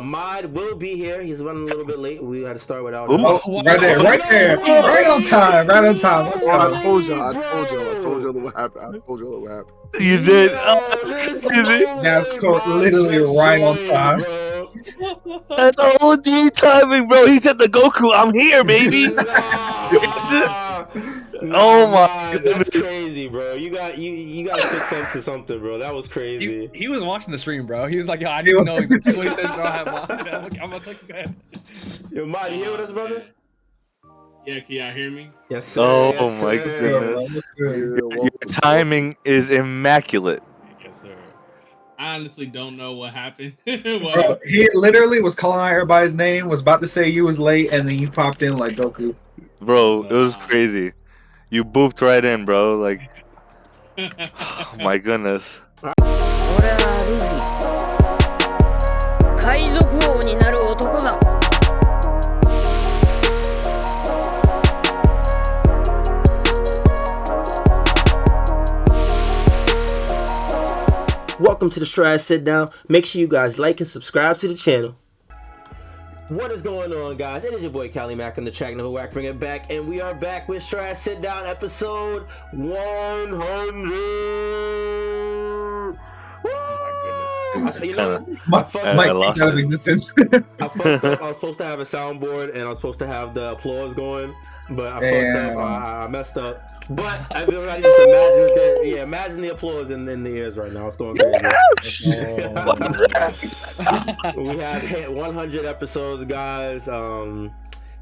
Mod will be here. He's running a little bit late. We had to start without him. Oh, right there. Right on time. Let's go. I told y'all what happened. You did. That's literally right on time. That's OD timing, bro. He said the Goku, I'm here, baby. Oh my goodness. That's crazy, bro. You got a sixth sense or something, bro. That was crazy. He was watching the stream, bro. He was like, yo, I didn't know exactly what he says, Strawhat. I'm gonna click ahead. Yo, Mod, you here with us, brother? Yeah, can y'all hear me? Yes, sir. Oh yes, my goodness. Your timing is immaculate. Yes, sir. I honestly don't know what happened. Bro, he literally was calling out everybody's name, was about to say you was late, and then you popped in like Goku. Bro, it was crazy. You booped right in, bro. Like, oh my goodness. Welcome to the Sitdown. Make sure you guys like and subscribe to the channel. What is going on, guys? It is your boy Cali Mac on the track, Never Whack, bring it back, and we are back with Sitdown episode 100. Oh my goodness! I fucked up. I was supposed to have a soundboard and I was supposed to have the applause going, but I fucked up. I messed up. But everybody just imagine the applause in the ears right now. It's going crazy. We have hit 100 episodes, guys.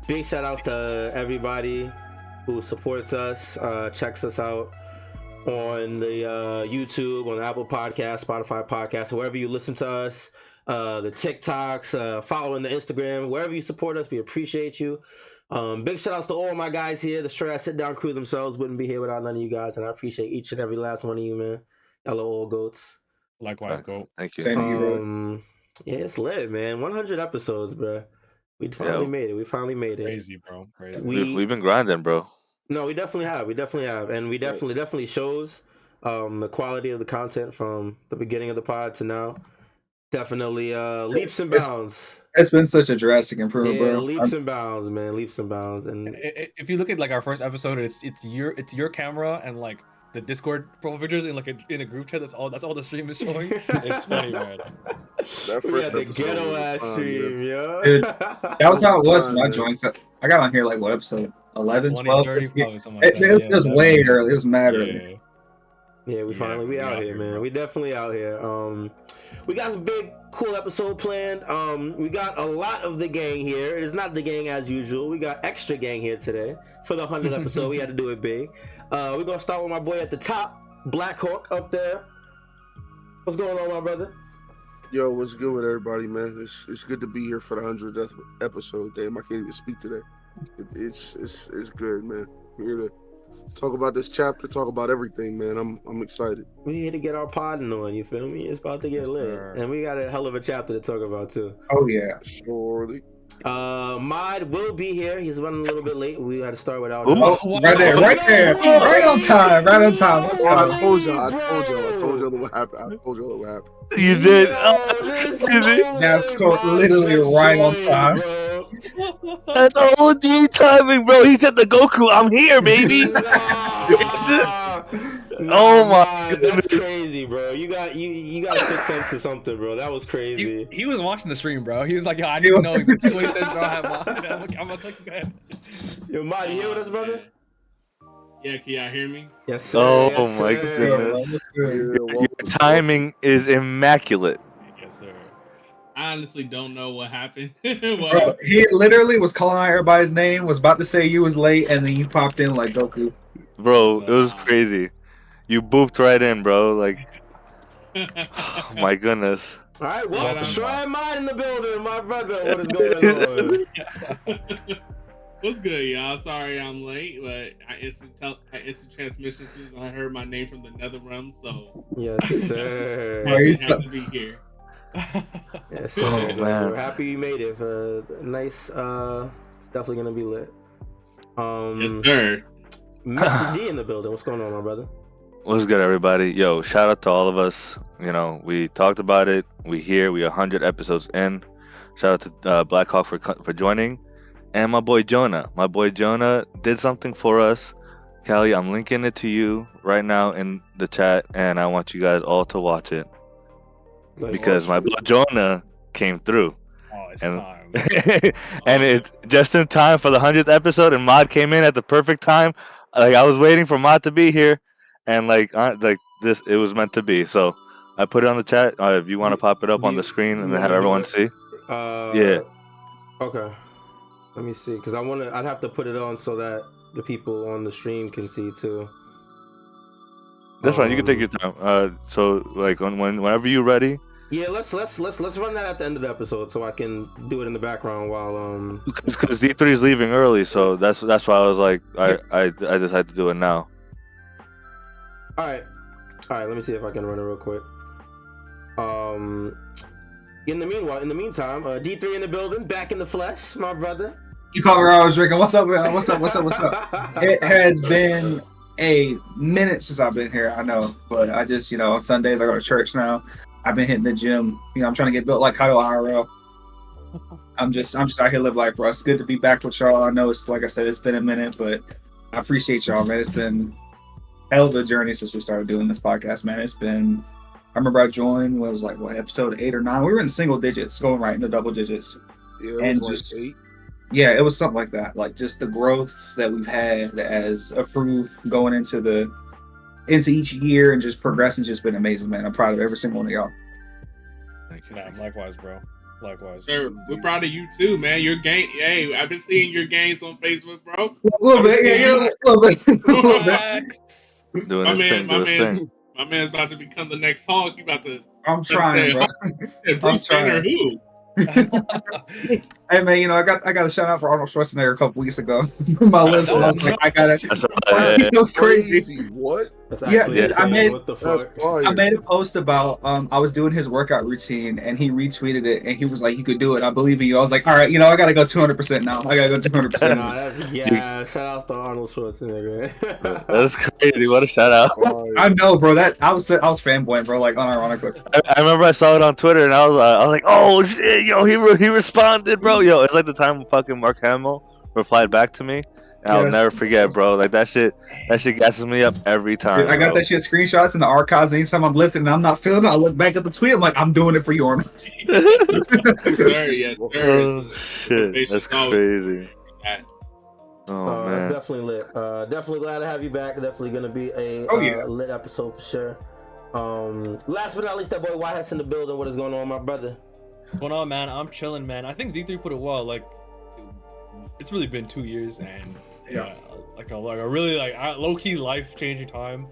Big shout outs to everybody who supports us, checks us out on the YouTube, on the Apple Podcast, Spotify Podcast, wherever you listen to us, the TikToks, following the Instagram, wherever you support us, we appreciate you. Big shout outs to all my guys here. The Sitdown crew themselves wouldn't be here without none of you guys, and I appreciate each and every last one of you, man. Y'all are all goats. Likewise, goat. Thank you. Same to you, bro. Yeah, it's lit, man. 100 episodes, bro. We finally made it. We finally made it. Crazy, bro. Crazy. We've been grinding, bro. No, we definitely have. And we definitely shows the quality of the content from the beginning of the pod to now. Definitely leaps and bounds. It's been such a drastic improvement, bro. Leaps and bounds, man. Leaps and bounds. And if you look at like our first episode, it's your camera and like the Discord profile pictures in like in a group chat. That's all the stream is showing. It's funny, man. The ghetto ass stream, yo. Dude, that was how it was when I joined. So I got on here like what episode 11, 12? It was way early. It was mad early. Yeah, we out here, man. We definitely out here. We got some big, cool episode planned. We got a lot of the gang here. It's not the gang as usual. We got extra gang here today for the 100th episode. We had to do it big. We're gonna start with my boy at the top, BlackHawk up there. What's going on, my brother? Yo, what's good with everybody, man? It's good to be here for the 100th episode. Damn, I can't even speak today. It's good, man. We're here to talk about this chapter, talk about everything, man. I'm excited. We here to get our podding on, you feel me? It's about to get lit. And we got a hell of a chapter to talk about too. Oh yeah. Surely. Mod will be here. He's running a little bit late. We had to start without him. Right there. Right on time. Let's go. I told y'all what happened. You did. That's literally right on time. That's OD timing, bro. He said the Goku, I'm here, baby. Oh my goodness. That's crazy, bro. You got a sixth sense or something, bro. That was crazy. He was watching the stream, bro. He was like, yo, I didn't know exactly what he says, Strawhat. I'm gonna click ahead. Yo, Mod, you here with us, brother? Yeah, can y'all hear me? Yes, sir. Oh my goodness. Your timing is immaculate. Yes, sir. I honestly don't know what happened. Bro, he literally was calling out everybody's name, was about to say you was late, and then you popped in like Goku. Bro, it was crazy. You booped right in, bro. Like, oh my goodness. All right, well, try mine in the building, my brother. What is going on? What's good, y'all? Sorry I'm late, but I instant transmission since I heard my name from the nether realm, so yes, sir. I have to be here. Yes, sir. We're happy you made it. Nice. It's definitely gonna be lit. Yes, sir. Mr. G in the building. What's going on, my brother? What's good, everybody? Yo, shout out to all of us. You know, we talked about it. We 100 episodes in. Shout out to BlackHawk for joining, and my boy Jonah. My boy Jonah did something for us. Callie, I'm linking it to you right now in the chat, and I want you guys all to watch it because my boy Jonah came through. Oh, it's And time. and it's just in time for the 100th episode, and Mod came in at the perfect time. Like I was waiting for Mod to be here, and like this, it was meant to be. So I put it on the chat. If you want to pop it up on the screen and have everyone see. Yeah. Okay. Let me see, because I'd have to put it on so that the people on the stream can see too. That's fine. You can take your time. So like whenever you're ready. Yeah, let's run that at the end of the episode so I can do it in the background while Because D3 is leaving early, so that's why I was like I decided to do it now. All right. Let me see if I can run it real quick. In the meantime, D3 in the building, back in the flesh, my brother. You caught where I was drinking. What's up, man? What's up? It has been a minute since I've been here. I know, but I just on Sundays I go to church now. I've been hitting the gym. I'm trying to get built like Kaido IRL. I'm just out here live life, bro. It's good to be back with y'all. I know it's like I said, it's been a minute, but I appreciate y'all, man. It's been a hell of a journey since we started doing this podcast, man. It's been. I remember I joined when it was like episode 8 or 9. We were in single digits, going right into double digits. Yeah, it was just 8. Yeah, it was something like that. Like just the growth that we've had as a crew going into each year and just progressing, just been amazing, man. I'm proud of every single one of y'all. Thank you. Man, likewise, bro. Likewise. Sir, we're proud of you too, man. Your game, hey, I've been seeing your games on Facebook, bro. A little bit, yeah, a little bit. Doing his thing. My man's about to become the next Hulk. You about to? I'm trying, bro. Bruce Banner, who? Hey man, I got a shout out for Arnold Schwarzenegger a couple weeks ago. My list, I was like, I got it. It was crazy. What? Yeah, dude, I made a post about I was doing his workout routine and he retweeted it and he was like, "You could do it. I believe in you." I was like, "All right, I gotta go 200% now. I gotta go 200%." Yeah, shout out to Arnold Schwarzenegger. That's crazy. What a shout out. I know, bro. I was fanboying, bro. Like unironically. I remember I saw it on Twitter and I was like, "Oh shit, yo, he responded, bro." Yo, it's like the time fucking Mark Hamill replied back to me. And I'll never forget, bro. Like that shit gasses me up every time. Dude, I got that shit screenshots in the archives. Anytime I'm lifting and I'm not feeling it, I look back at the tweet. I'm like, I'm doing it for you, Arnold. Yes, sir. Oh, shit, that's crazy. Oh man, it's definitely lit. Definitely glad to have you back. Definitely gonna be a lit episode for sure. Last but not least, that boy YHuss in the building. What is going on, my brother? What's going on, man? I'm chilling, man. I think D3 put it well. Like, it's really been 2 years, and like a really low-key life-changing time.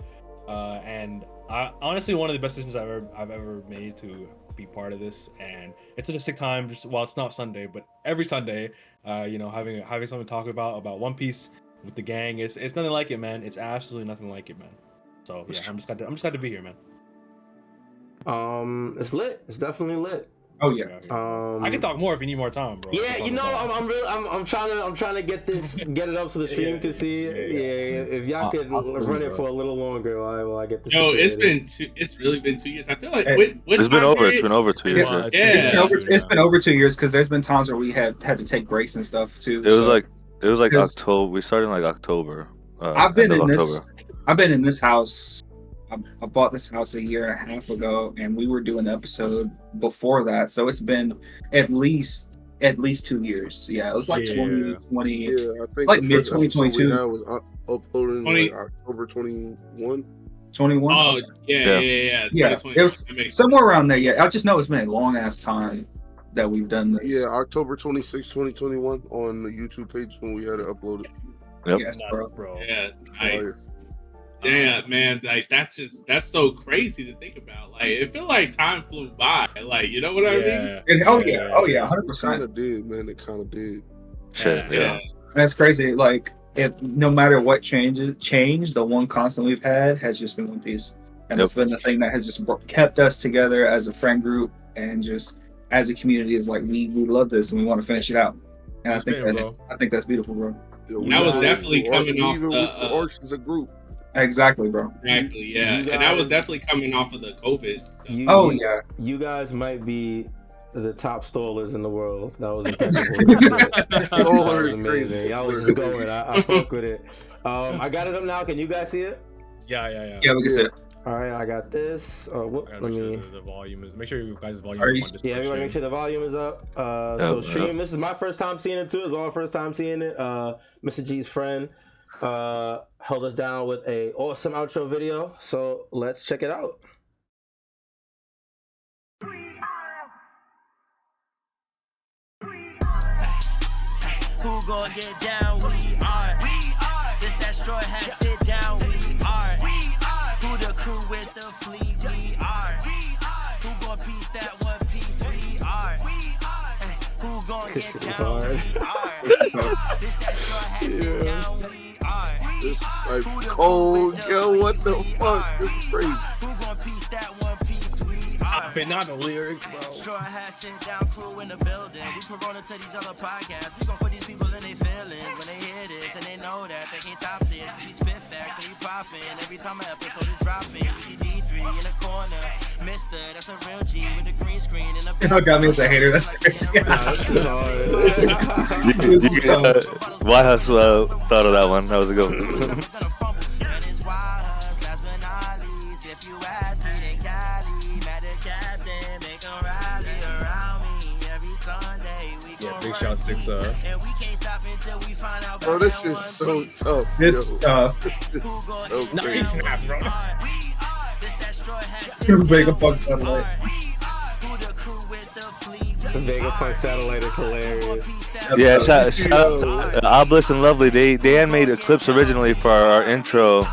And I honestly one of the best decisions I've ever made to be part of this. And it's a sick time. Just it's not Sunday, but every Sunday, having something to talk about One Piece with the gang. It's nothing like it, man. It's absolutely nothing like it, man. So yeah, I'm just glad to be here, man. It's lit. It's definitely lit. Oh yeah. I can talk more if you need more time, bro. Yeah, I'm trying to get it up so the stream can see. Yeah, if y'all could run it for a little longer while I get this. No, it's really been 2 years. I feel like it's been over 2 years. It's been over 2 years because there's been times where we had to take breaks and stuff too. It was like October. We started in like October. I've been in this house. I bought this house a year and a half ago, and we were doing the episode before that, so it's been at least 2 years. Yeah, it was like 2020. Yeah, I think it's like mid 2022. Was uploading like October 21. 21. Oh yeah. It was somewhere around there. Yeah, I just know it's been a long ass time that we've done this. Yeah, October 26, 2021 on the YouTube page when we had it uploaded. Yep. Yes, bro. Yeah, nice. Yeah, man, like that's so crazy to think about. Like it feel like time flew by. Like you know what I mean? And, oh yeah, 100%. Kind of did, man. It kind of did. Shit, yeah. That's crazy. Like no matter what changed, the one constant we've had has just been One Piece, and it's been the thing that has just kept us together as a friend group and just as a community. Is like we love this and we want to finish it out. And I think that's beautiful, bro. Yeah, that was definitely coming off the Orcs as a group. Exactly, bro. Exactly, yeah. And that was definitely coming off of the COVID stuff. You guys might be the top stallers in the world. That was impeccable. That Stoller was is amazing. crazy. Y'all was just going. I fuck with it. I got it up now. Can you guys see it? Yeah. Yeah, we can see it. All right, I got this. Let Make me. sure the volume is. Make sure you guys' volume. Are is you- on this Yeah, everybody make sure the volume is up. So stream. This is my first time seeing it too. It's our first time seeing it. Mr. G's friend held us down with a awesome outro video. So let's check it out. Who gon' get down? We are. This that Strawhat sit down. We are. Who the crew with the fleet? We are. Who gon' piece that one piece? We are. Who gon' This get shit is down? hard. We are. This that Strawhat sit down. We are. It's like Who the crew cold, with the yo. What the fleet? We fuck? are. This is crazy. Who gon' piece that one piece? We are. But not the lyrics, bro. Strawhat sit down crew in the building. We Corona to these other podcasts. We gon' put these people in their feelings when they hear this and they know that they can't top this. We spit facts and we poppin' every time an episode is dropping. We see D3 in the corner, Mister, that's a real G with the green screen in the You know, got me as a hater. That's crazy. YHuss thought of that one. That was a good one. And it's YHuss, last but not least. If you ask me, then Cali, mad at Captain, make 'em rally around me every Sunday. We Yeah, gon' big run shout 6. and we can't stop until we find out. Bro, about this that is one so piece. tough. This, yo. Who gon' So get crazy. Nice snap, bro. This that Strawhat sit Vega down. Punk Satellite. Who the crew with the fleet? The Vega Punk Satellite is hilarious. Yeah, shout out Obelisk and Lovely. They had made clips originally for our intro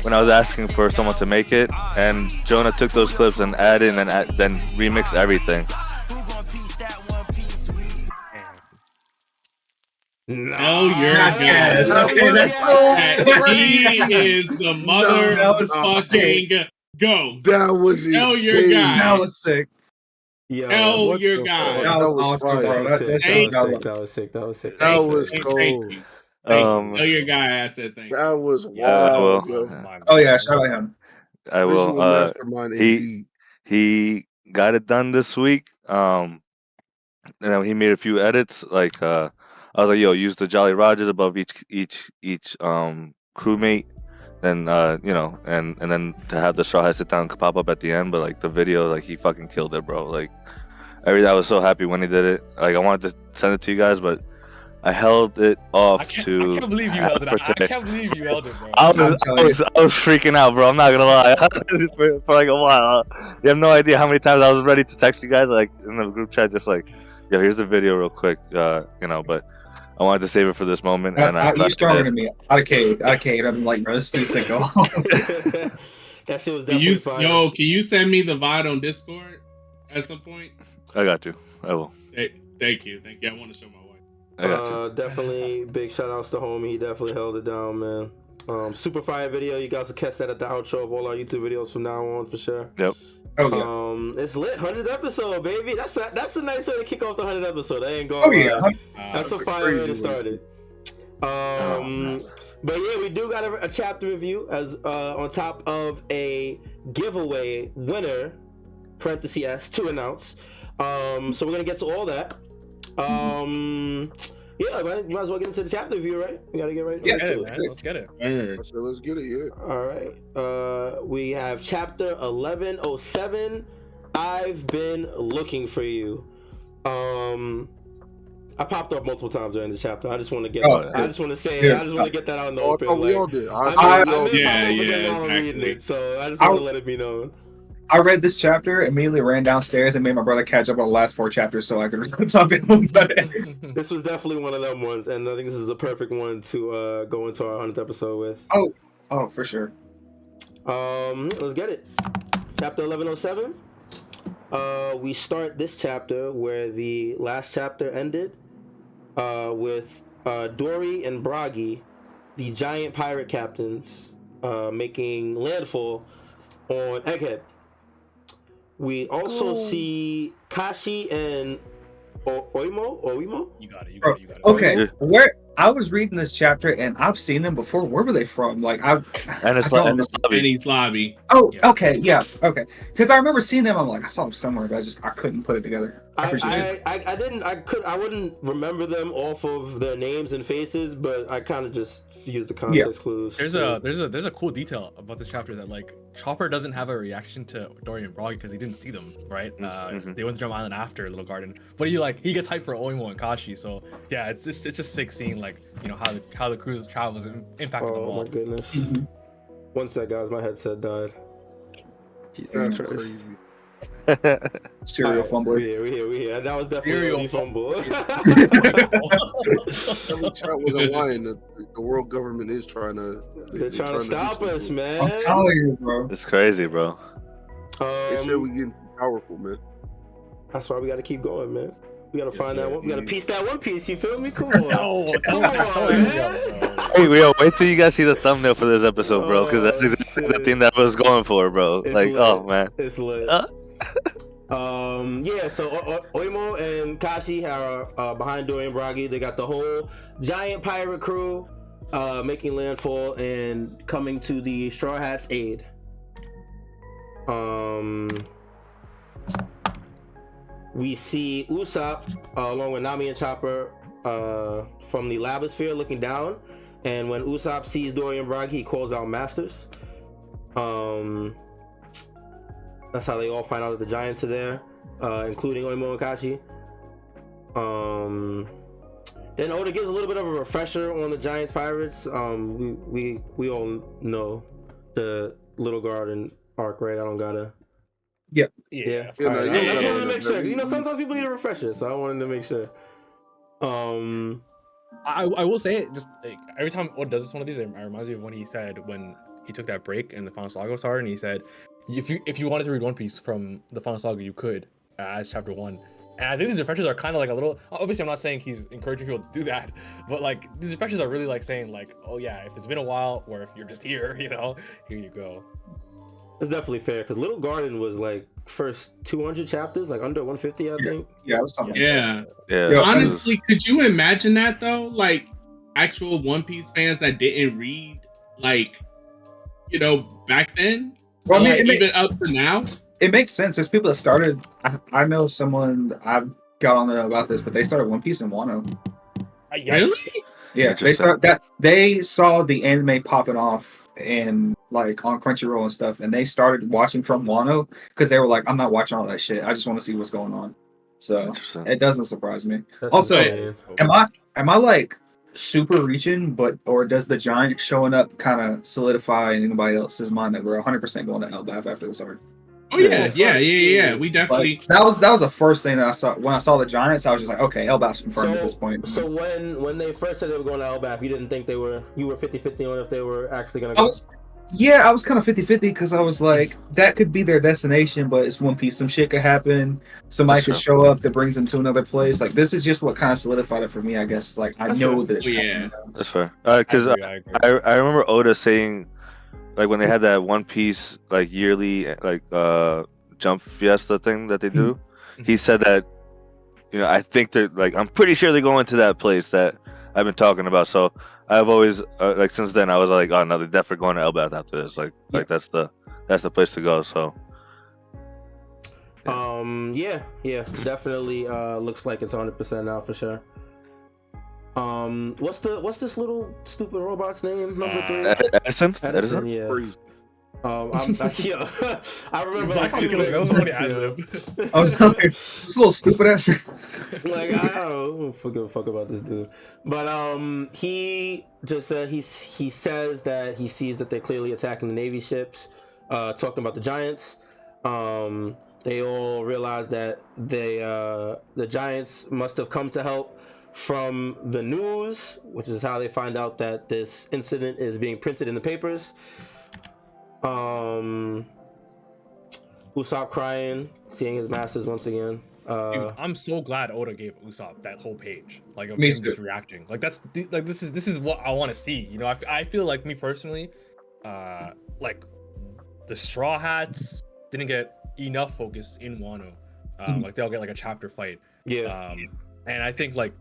when I was asking for someone to make it, and Jonah took those clips and added and then remixed everything. No, you're Yes, good. okay, that's He is the motherfucking go. That was Hell, insane. your guy. That was sick. Yo, Hell, What your the guy. fuck? That was was awesome, fire. bro. that was That sick. shit That was got sick. That was sick. That was sick. That Thank was you. cold. Thank you. Thank you. Tell your guy I said thank you. That was I will. wild, yo. Oh yeah, shout out him. I Visual will. mastermind indeed. He got it done this week. And then he made a few edits. Like I was like, yo, use the Jolly Rogers above each crewmate. Then and then to have the Strawhat sit down pop up at the end. But like the video, like he fucking killed it, bro. Like I was so happy when he did it. Like I wanted to send it to you guys, but I held it off I to. can't believe you held it. for I today. can't believe you held it, bro. I was freaking out, bro. I'm not gonna lie. for like a while, you have no idea how many times I was ready to text you guys, like in the group chat, just like, yo, here's the video real quick, But I wanted to save it for this moment, and You stronger than me. I can't. I'm like, bro, this is too sick. That shit was Can definitely fire. can you send me the VOD on Discord at some point? I got you. I will. Thank you. I want to show my wife. I got you. Definitely big shout outs to homie. He definitely held it down, man. Super fire video. You guys will catch that at the outro of all our YouTube videos from now on for sure. Yep. Oh yeah. It's lit. 100th episode, baby. That's a nice way to kick off the 100th episode. I ain't going. Oh yeah. That's a fire way to start it. But yeah, we do got a chapter review as on top of a giveaway winner (S) to announce. So we're gonna get to all that. Yeah, man, might as well get into the chapter review, right? We gotta get right into it. Man. Let's get it. So let's get it, yeah. All right. We have chapter 1107. I've been looking for you. I popped up multiple times during the chapter. I just want to get. I just want to say. I just want to get that out in the open. I thought we like, all did. I Yeah, reading it, so I just want to let it be known. I read this chapter, immediately ran downstairs, and made my brother catch up on the last 4 chapters so I could talk about it. This was definitely one of them ones, and I think this is a perfect one to go into our 100th episode with. Oh, for sure. Let's get it. Chapter 1107. We start this chapter where the last chapter ended, with Dory and Bragi, the giant pirate captains, making landfall on Egghead. We also see Kashi and Oimo. You got it. Okay, I was reading this chapter and I've seen them before. Where were they from? Like I it's don't and know. it's lobby. Penny's lobby. Oh, Yeah. okay, yeah, okay. Because I remember seeing them. I'm like, I saw them somewhere, but I couldn't put it together. I appreciate it. I wouldn't remember them off of their names and faces, but I kind of just used the context clues. There's a cool detail about this chapter that like Chopper doesn't have a reaction to Dory and Broggy because he didn't see them, right? They went to Drum Island after Little Garden, but he gets hyped for Oimo and Kashi. So yeah, it's just sick seeing like how the cruise travels impacted them all. Oh my goodness! One sec, guys, my headset died. That's crazy. Serial fumble. We here. That was definitely a fumble. Every chat wasn't lying. The world government is trying to. They're trying to stop us, man. I'm telling you, bro. It's crazy, bro. They said we getting too powerful, man. That's why we got to keep going, man. We got to find that one. We got to piece that one piece. You feel me? Come No, on. Come on, man. Hey, wait till you guys see the thumbnable for this episode, bro, because that's exactly the thing that I was going for, bro. It's like, lit. oh man. It's lit. Yeah, so Oimo and Kashi are behind Dory and Broggy. They got the whole giant pirate crew making landfall and coming to the Straw Hats' aid. We see Usopp along with Nami and Chopper from the labosphere looking down, and when Usopp sees Dory and Broggy, he calls out Masters. That's how they all find out that the giants are there, including Oimo and Kashi. Then Oda gives a little bit of a refresher on the Giants Pirates. We all know the Little Garden arc, right? I don't gotta. Yeah. Yeah. Yeah, All right. no, I you just gotta- wanted to make sure. You know, sometimes people need a refresher, so I wanted to make sure. I will say it just like, every time Oda does this one of these, it reminds me of when he said when he took that break and the final saga started, and he said if you wanted to read One Piece from the final saga, you could as chapter 1. And I think these refreshers are kind of like a little. Obviously, I'm not saying he's encouraging people to do that, but like these refreshers are really like saying like, oh yeah, if it's been a while, or if you're just here, you know, here you go. It's definitely fair because Little Garden was like first 200 chapters, like under 150, I think. Yeah, I was talking. Yeah. Yeah. Honestly, could you imagine that though? Like actual One Piece fans that didn't read, like, you know, back then, Well, I mean, like, even up to now. It makes sense. There's people that started. I know someone. I've got on there about this, but they started One Piece in Wano. Really? Yeah, they start that. They saw the anime popping off and like on Crunchyroll and stuff, and they started watching from Wano because they were like, "I'm not watching all that shit. I just want to see what's going on." So it doesn't surprise me. That's Also, insane. am I like super reaching, or does the giant showing up kind of solidify in anybody else's mind that we're 100% going to Elbaf after this arc? Oh yeah. We definitely. Like, that was the first thing that I saw when I saw the Giants. I was just like, okay, Elbaf's confirmed at this point. So when they first said they were going to Elbaf, you didn't think you were 50-50 on if they were actually going to go? I was kind of 50-50 because I was like, that could be their destination, but it's One Piece. Some shit could happen. Somebody could show up that brings them to another place. Like, this is just what kind of solidified it for me, I guess. Like, I know that it's happening now. That's fair. Because I remember Oda saying, like, when they had that One Piece like yearly like jump fiesta thing that they do, he said that, you know, I think they're like, I'm pretty sure they're going to that place that I've been talking about. So I've always like since then I was like, oh no, they're definitely going to Elbaf after this. Like that's the place to go. So yeah, definitely looks like it's 100% now for sure. What's this little stupid robot's name? Number 3? Edison? Yeah. Crazy. I remember like BlackHawk two was somebody ad-lib. I was like, this little stupid ass. Like, I don't give a fuck about this dude. But he just said he says that he sees that they're clearly attacking the Navy ships, talking about the Giants. They all realize that the Giants must have come to help from the news, which is how they find out that this incident is being printed in the papers. Usopp crying, seeing his masters once again. Dude, I'm so glad Oda gave Usopp that whole page, like of Me him too. just reacting. Like this is what I want to see. You know, I feel like me personally, like the Straw Hats didn't get enough focus in Wano. Like they'll get like a chapter fight. Yeah. And I think like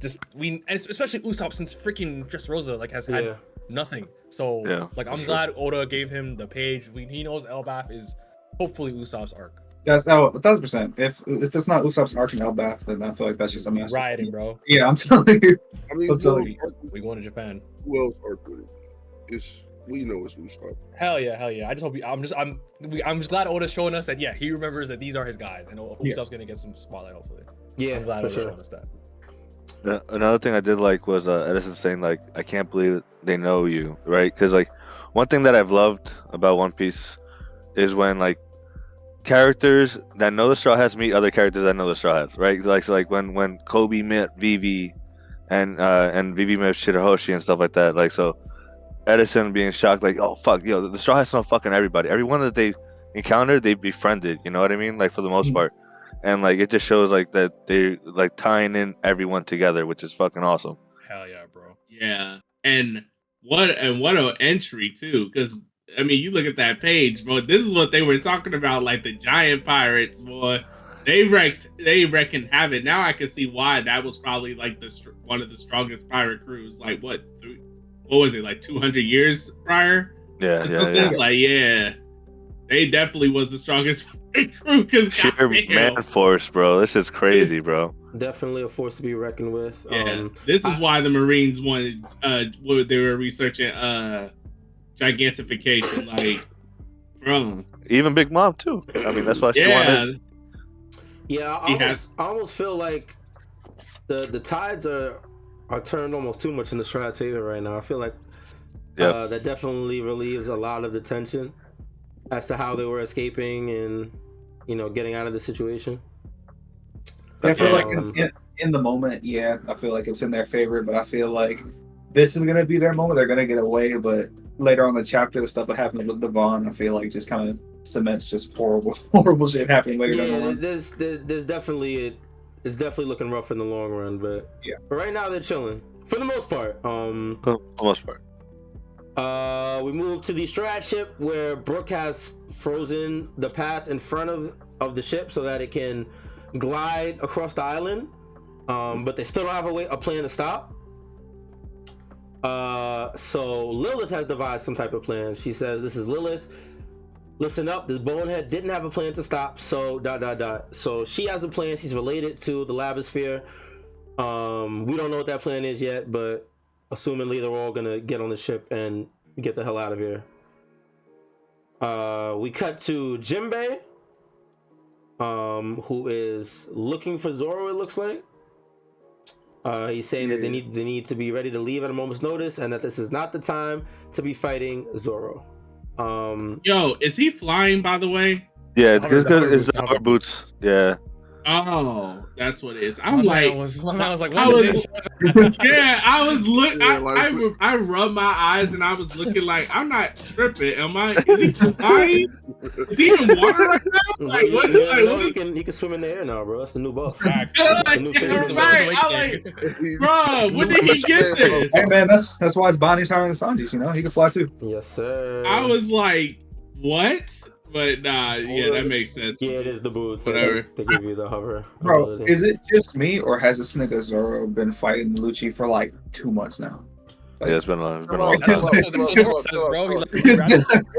just and especially Usopp, since freaking Dressrosa like has had nothing. So like I'm glad Oda gave him the page. He knows Elbaf is hopefully Usopp's arc. That's 1,000%. If it's not Usopp's arc and Elbaf, then I feel like that's just a mess. Rioting, bro. Yeah, I'm telling you. I mean, we going to Japan. Who else arc with it? We know it's Usopp. Hell yeah. I just hope I'm just glad Oda's showing us that he remembers that these are his guys. I know Usopp's gonna get some spotlight hopefully. Yeah, I'm glad for Oda's sure. showing us that. Another thing I did like was Edison saying like, I can't believe they know you, right? Because like one thing that I've loved about One Piece is when like characters that know the Straw Hats meet other characters that know the Straw Hats, right? Like when Kobe met Vivi and Vivi met Shirahoshi and stuff like that. Like so Edison being shocked, like, oh fuck, the Straw Hats know fucking everybody. Everyone that they encountered, they befriended, you know what I mean? Like for the most part. And like it just shows like that they like tying in everyone together, which is fucking awesome. Hell yeah, bro. Yeah. And what an entry too, because I mean, you look at that page, bro. This is what they were talking about, like the giant pirates, boy. They wrecked havoc. Now I can see why that was probably like one of the strongest pirate crews. Like what was it? Like 200 years prior? Yeah. Like they definitely was the strongest pirate crew. Because sheer man force, bro. This is crazy, bro. Definitely a force to be reckoned with. Yeah, this is why the Marines wanted. They were researching gigantification, like, bro. Even Big Mom too. I mean, that's why she wanted. Yeah, I almost feel like the tides are turned almost too much in the Strat's favor right now. I feel like that definitely relieves a lot of the tension as to how they were escaping and getting out of the situation. I feel like in the moment, I feel like it's in their favor, but I feel like this is gonna be their moment. They're gonna get away, but later on in the chapter, the stuff that happened with Devon, I feel like just kind of cements just horrible shit happening later down the line. There's definitely it's definitely looking rough in the long run, but right now they're chilling for the most part. For the most part. We move to the Strat ship where Brook has frozen the path in front of the ship so that it can glide across the island, but they still don't have a plan to stop. So Lilith has devised some type of plan. She says, "This is Lilith. Listen up. This bonehead didn't have a plan to stop. So ... So she has a plan. She's related to the Labosphere. We don't know what that plan is yet, but assumingly they're all gonna get on the ship and get the hell out of here." We cut to Jinbei, who is looking for Zoro. It looks like he's saying that they need to be ready to leave at a moment's notice, and that this is not the time to be fighting Zoro. Yo, is he flying, by the way? Yeah, it's the hover boots. Yeah. Oh, that's what it is. I was like, I rubbed my eyes and I was looking like, I'm not tripping. Am I? Is he flying? Is he in water right now? Like, what? He can swim in the air now, bro. That's the new buff. Right. Bro, when did he get this? Hey man, that's why it's Bonnie's higher than Sanji's. He can fly too. Yes, sir. I was like, what? But nah, that makes sense. Yeah, it is the boots. Whatever. They give you the hover. Bro, is it just me or has this nigga Zoro been fighting Lucci for like 2 months now? Like, it's been a long time. We're not gonna slander Zoro.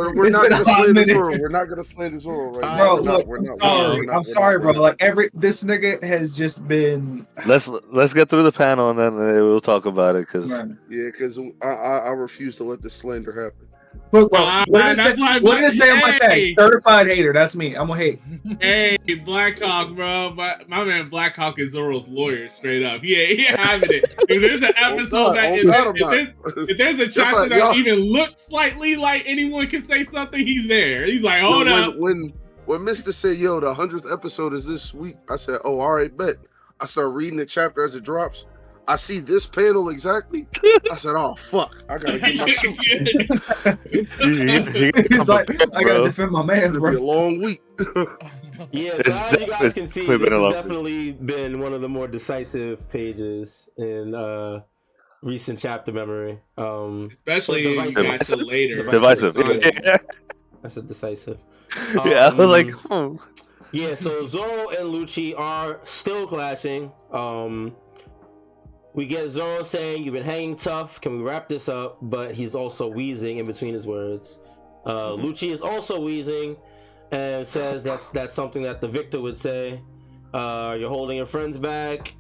We're not gonna slander Zoro right now. Bro, look, I'm sorry, bro. Like this nigga has just been. Let's get through the panel and then we'll talk about it, because because I refuse to let this slander happen. Look, bro, what did it say on my tag? Certified hater. That's me. I'm gonna hate. Hey, BlackHawk, bro. My man BlackHawk is Zoro's lawyer, straight up. He having it. If there's an episode if there's a chapter that even looks slightly like anyone can say something, he's there. He's like, hold up. When Mr. said, "Yo, the 100th episode is this week," I said, "Oh, all right, bet." I start reading the chapter as it drops. I see this panel exactly. I said, "Oh fuck, I gotta get my suit." He's like, "I gotta defend my man." It'll be a long week. Yeah, so as you guys can see, this has definitely been one of the more decisive pages in recent chapter memory. Especially later. Divisive. I said decisive. I was like, Yeah, so Zoro and Lucci are still clashing. We get Zoro saying, "You've been hanging tough. Can we wrap this up?" But he's also wheezing in between his words. Lucci is also wheezing and says that's something that the victor would say. You're holding your friends back.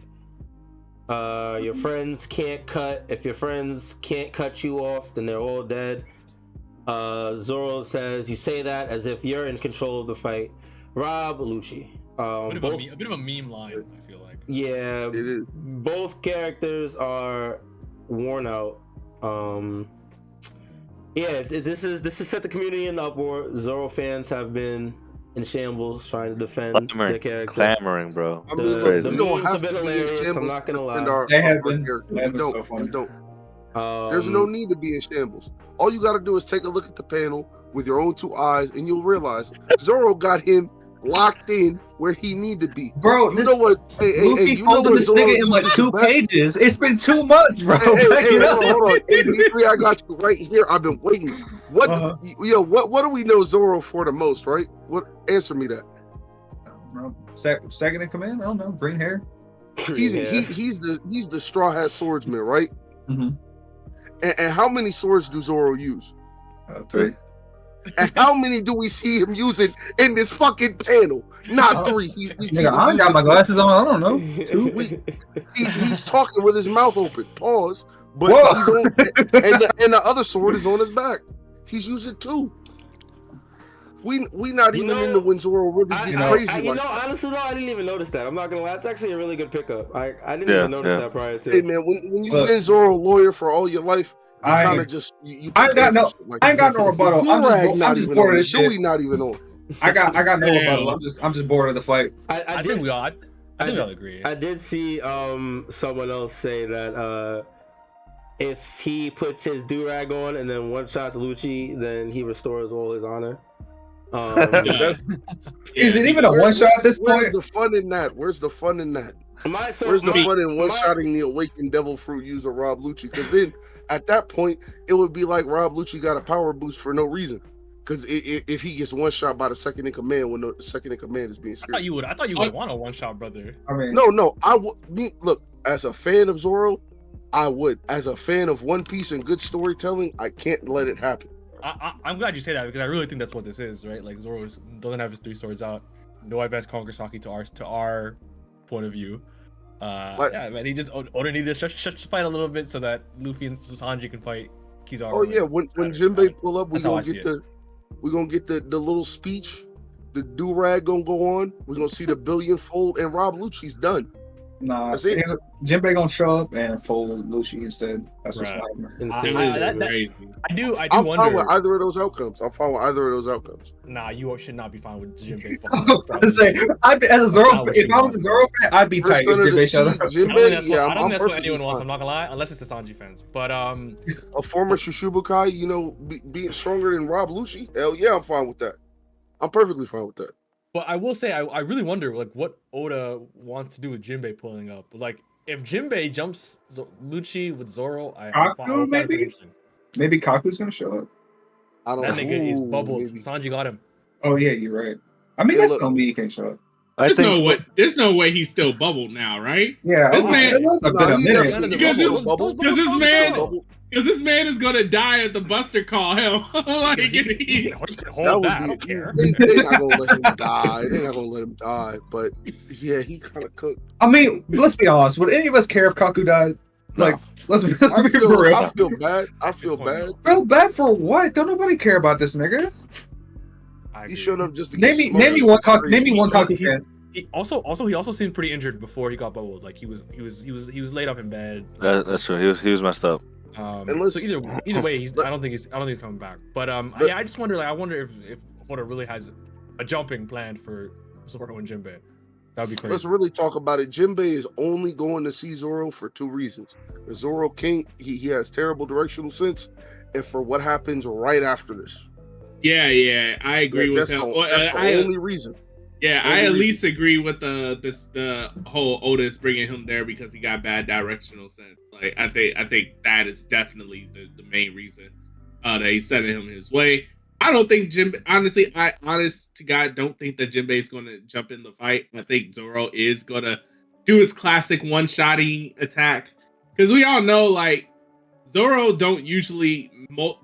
Your friends can't cut. If your friends can't cut you off, then they're all dead. Zoro says, "You say that as if you're in control of the fight." Rob, Lucci. A bit of a meme line, I feel like. Yeah, It is. both characters are worn out. Yeah, this is set the community in uproar. Zoro fans have been in shambles trying to defend their character. Clamoring, bro. I mean, The look, memes we don't have have been to be in hilarious. shambles I'm not gonna to defend lie. They have our been. character. They have We been so don't. funny. We don't. There's no need to be in shambles. All you got to do is take a look at the panel with your own two eyes, and you'll realize Zoro got him locked in where he need to be. Bro, You know what? Luffy you know folded what this Zoro nigga in like uses 2 the best? pages. It's been 2 months, bro. Hey, Back it up. hold on. Hey, D3, I got you right here. I've been waiting. What, what do we know Zoro for the most, right? What? Answer me that. Second in command? I don't know. Green hair. He's the Straw Hat swordsman, right? Mm-hmm. And how many swords do Zoro use? 3. And how many do we see him using in this fucking panel? Not 3. We see Nigga, him I ain't got using my 2. glasses on. I don't know. 2. He's talking with his mouth open. Pause. But Whoa. he's on, and the other sword is on his back. He's using 2. We not even into when Zoro really get crazy. You know, honestly though, I didn't even notice that. I'm not gonna lie. That's actually a really good pickup. I didn't even notice that prior to. Hey man, when you've been Zoro lawyer for all your life, you kind of just I ain't got no rebuttal. I'm just bored of this shit. Not even on. I got no rebuttal. I'm just bored of the fight. I think we all agree. I did see someone else say that if he puts his do-rag on and then one shots Lucci, then he restores all his honor. Is it even a one shot at this point? Where's the fun in that? Where's the fun in one-shotting the awakened devil fruit user Rob Lucci? Because then at that point it would be like Rob Lucci got a power boost for no reason. Because if he gets one shot by the second in command when the second in command is being serious. I thought you would want a one shot, brother. I mean, no. Look, as a fan of Zoro, I would. As a fan of One Piece and good storytelling, I can't let it happen. I'm glad you say that because I really think that's what this is, right? Like Zoro doesn't have his 3 swords out. No advanced Kongasaki to our point of view. Yeah, man, he just Oda needed to stretch the fight a little bit so that Luffy and Sanji can fight Kizaru. Oh yeah, when Jinbei pull up, we're gonna get the little speech. The do-rag gonna go on. We're gonna see the billionfold, and Rob Lucci's done. Nah, Jinbei gonna show up and fold Lucci instead. That's what's happening. I I'm wonder. fine with either of those outcomes. Nah, you should not be fine with Jinbei. As a Zoro, if I was a Zoro fan, I'd be tight if Jinbei showed up. I don't think that's what anyone wants. I'm not gonna lie, unless it's the Sanji fans. But a former Shishibukai, being stronger than Rob Lucci, hell yeah, I'm fine with that. I'm perfectly fine with that. But I will say, I really wonder like what Oda wants to do with Jinbei pulling up. Like if Jinbei jumps Lucci with Zoro, Maybe Kaku's gonna show up. I don't that know. nigga is bubbled. Maybe. Sanji got him. Oh yeah, you're right. I mean, that's gonna be he can't show up. There's no way he's still bubbled now, right? Yeah, this man, because this man is gonna die at the Buster call. Hell, like you can hold that. I don't care. They're not gonna let him die. They're not gonna let him die. But yeah, he kind of cooked. I mean, let's be honest. Would any of us care if Kaku died? Like, let's be for real. I feel bad. I feel bad. Feel bad for what? Don't nobody care about this nigga. He showed up just to name me one Kaku fan. He also seemed pretty injured before he got bubbled. Like he was laid up in bed. That's true. He was messed up. So either way, I don't think he's coming back. But I just wonder. Like I wonder if Oda really has a jumping plan for Zoro and Jinbei. That'd be crazy. Let's really talk about it. Jinbei is only going to see Zoro for 2 reasons. Zoro can't. He has terrible directional sense, and for what happens right after this. Yeah, I agree with him. That's the only reason. Yeah, I at least agree with the whole Otis bringing him there because he got bad directional sense. Like I think that is definitely the main reason that he's sending him his way. I don't think Jinbei. Honestly, honest to God, don't think that Jinbei is going to jump in the fight. I think Zoro is going to do his classic one-shotty attack because we all know like Zoro don't usually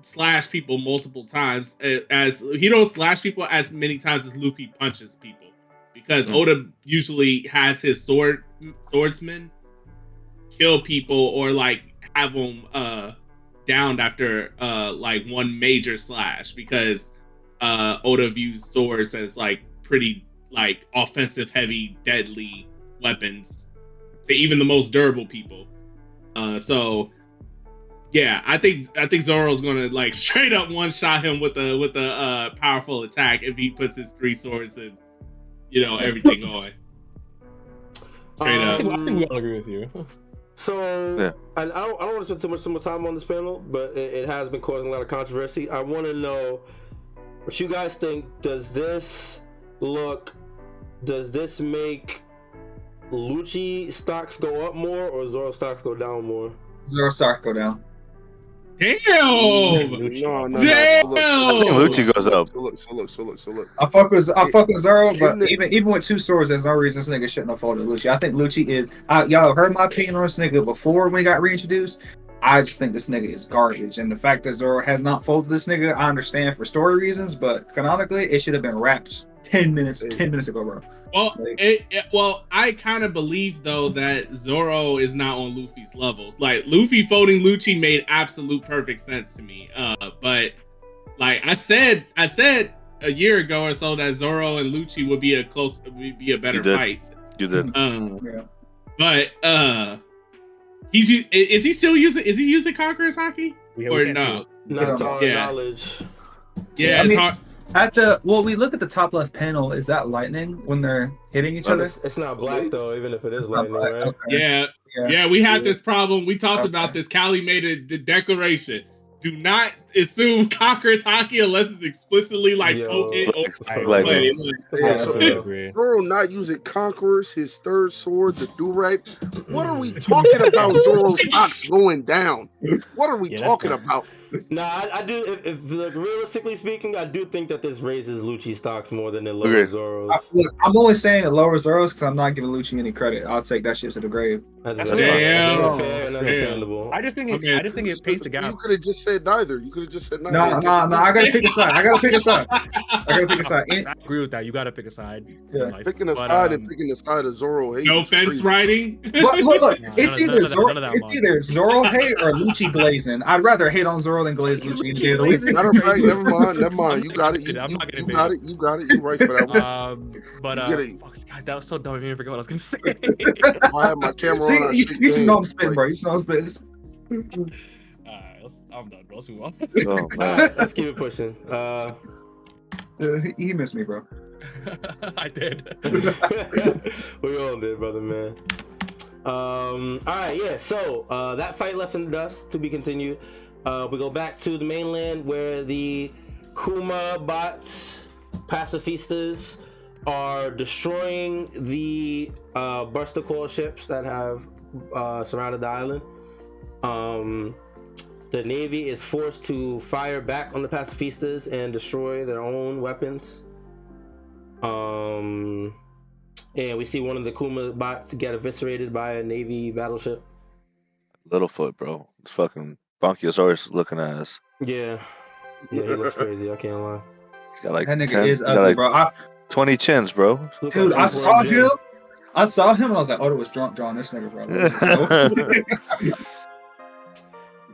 slash people multiple times, as he don't slash people as many times as Luffy punches people, because Oda usually has his swordsmen kill people or like have them downed after like one major slash, because Oda views swords as like pretty like offensive heavy deadly weapons to even the most durable people. So yeah, I think Zoro's gonna like straight up one shot him with a powerful attack if he puts his 3 swords and everything on. Straight up. I think we all agree with you. So, Yeah. and I don't want to spend too much time on this panel, but it has been causing a lot of controversy. I want to know what you guys think. Does this make Lucci stocks go up more or Zoro stocks go down more? Zoro stock go down. Damn! No. Damn! Lucci goes up. So look. I fuck with Zoro, but Isn't it- even with 2 swords, there's no reason this nigga shouldn't have folded Lucci. I think Lucci is. Y'all heard my opinion on this nigga before when he got reintroduced. I just think this nigga is garbage, and the fact that Zoro has not folded this nigga, I understand for story reasons, but canonically, it should have been wrapped 10 minutes ago, bro. Well, well, I kind of believe though that Zoro is not on Luffy's level. Like Luffy folding Lucci made absolute perfect sense to me. But like I said a year ago or so that Zoro and Lucci would be a better fight. You did. Yeah. But is he still using Conqueror's Haki or no? Not to our knowledge. Yeah, I it's mean, hard. We look at the top left panel. Is that lightning when they're hitting each other? It's not black though, even if it is lightning, black, right? okay. Yeah, we have this problem. We talked about this. Callie made a declaration. Do not assume Conqueror's Haki unless it's explicitly like potent or Like- Zoro not using Conquerors, his 3rd sword, the do-rag. What are we talking about? Zoro's stocks going down. What are we talking about? No, I do. If like, realistically speaking, I do think that this raises Lucci stocks more than it lowers Zoro's. Look, I'm only saying it lowers Zoro's because I'm not giving Lucci any credit. I'll take that shit to the grave. That's damn. fair and understandable. I just think it pays the gap. You could have just said neither. You could have just said neither. No. I gotta pick a side. I gotta pick a side. I agree with that. You gotta pick a side. Yeah. in life. Picking a But, side and picking the side of Zoro hate. no is fence crazy. riding. But look, No, it's none either of that- Zoro. none of that, It's Mark. either Zoro hate or Lucci glazing. I'd rather hate on Zoro than glaze Lucci any day of the week. Matter of fact, never mind. You got it. You I'm not getting got it. You got it. You right for that one. But You get it. fuck, God, that was so dumb. I even forgot what I was gonna say. If I had my camera on, I'd See, shoot you just know I'm game. spitting, bro. You just know I'm spitting. Alright, I'm done, bro. Let's move on. Oh, All man. right, let's keep it pushing. He missed me, bro. I did. We all did, brother, man. All right, yeah. So that fight left in the dust to be continued. We go back to the mainland where the Kuma bots, pacifistas, are destroying the Buster Call ships that have surrounded the island. The Navy is forced to fire back on the pacifistas and destroy their own weapons. And we see one of the Kuma bots get eviscerated by a Navy battleship. Littlefoot, bro. It's fucking Bronchiosaurus looking ass. Yeah, he looks crazy. I can't lie. He's got like That nigga 10, is he's got ugly, like bro. 20 chins, bro. Look Dude, like I he's saw Ron Jim. him. And I was like, Oda was drunk drawing this nigga, bro.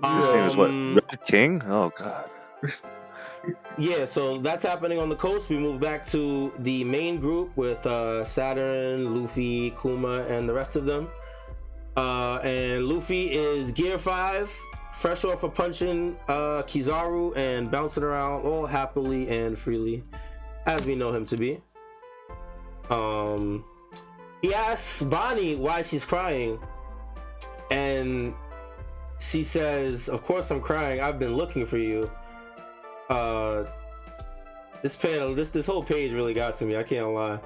His name is what? Um, Red King? Oh god. Yeah, so that's happening on the coast. We move back to the main group with Saturn, Luffy, Kuma, and the rest of them. And Luffy is Gear 5, fresh off of punching Kizaru and bouncing around all happily and freely, as we know him to be. He asks Bonnie why she's crying, and she says, "Of course I'm crying. I've been looking for you." This panel, this whole page really got to me. I can't lie.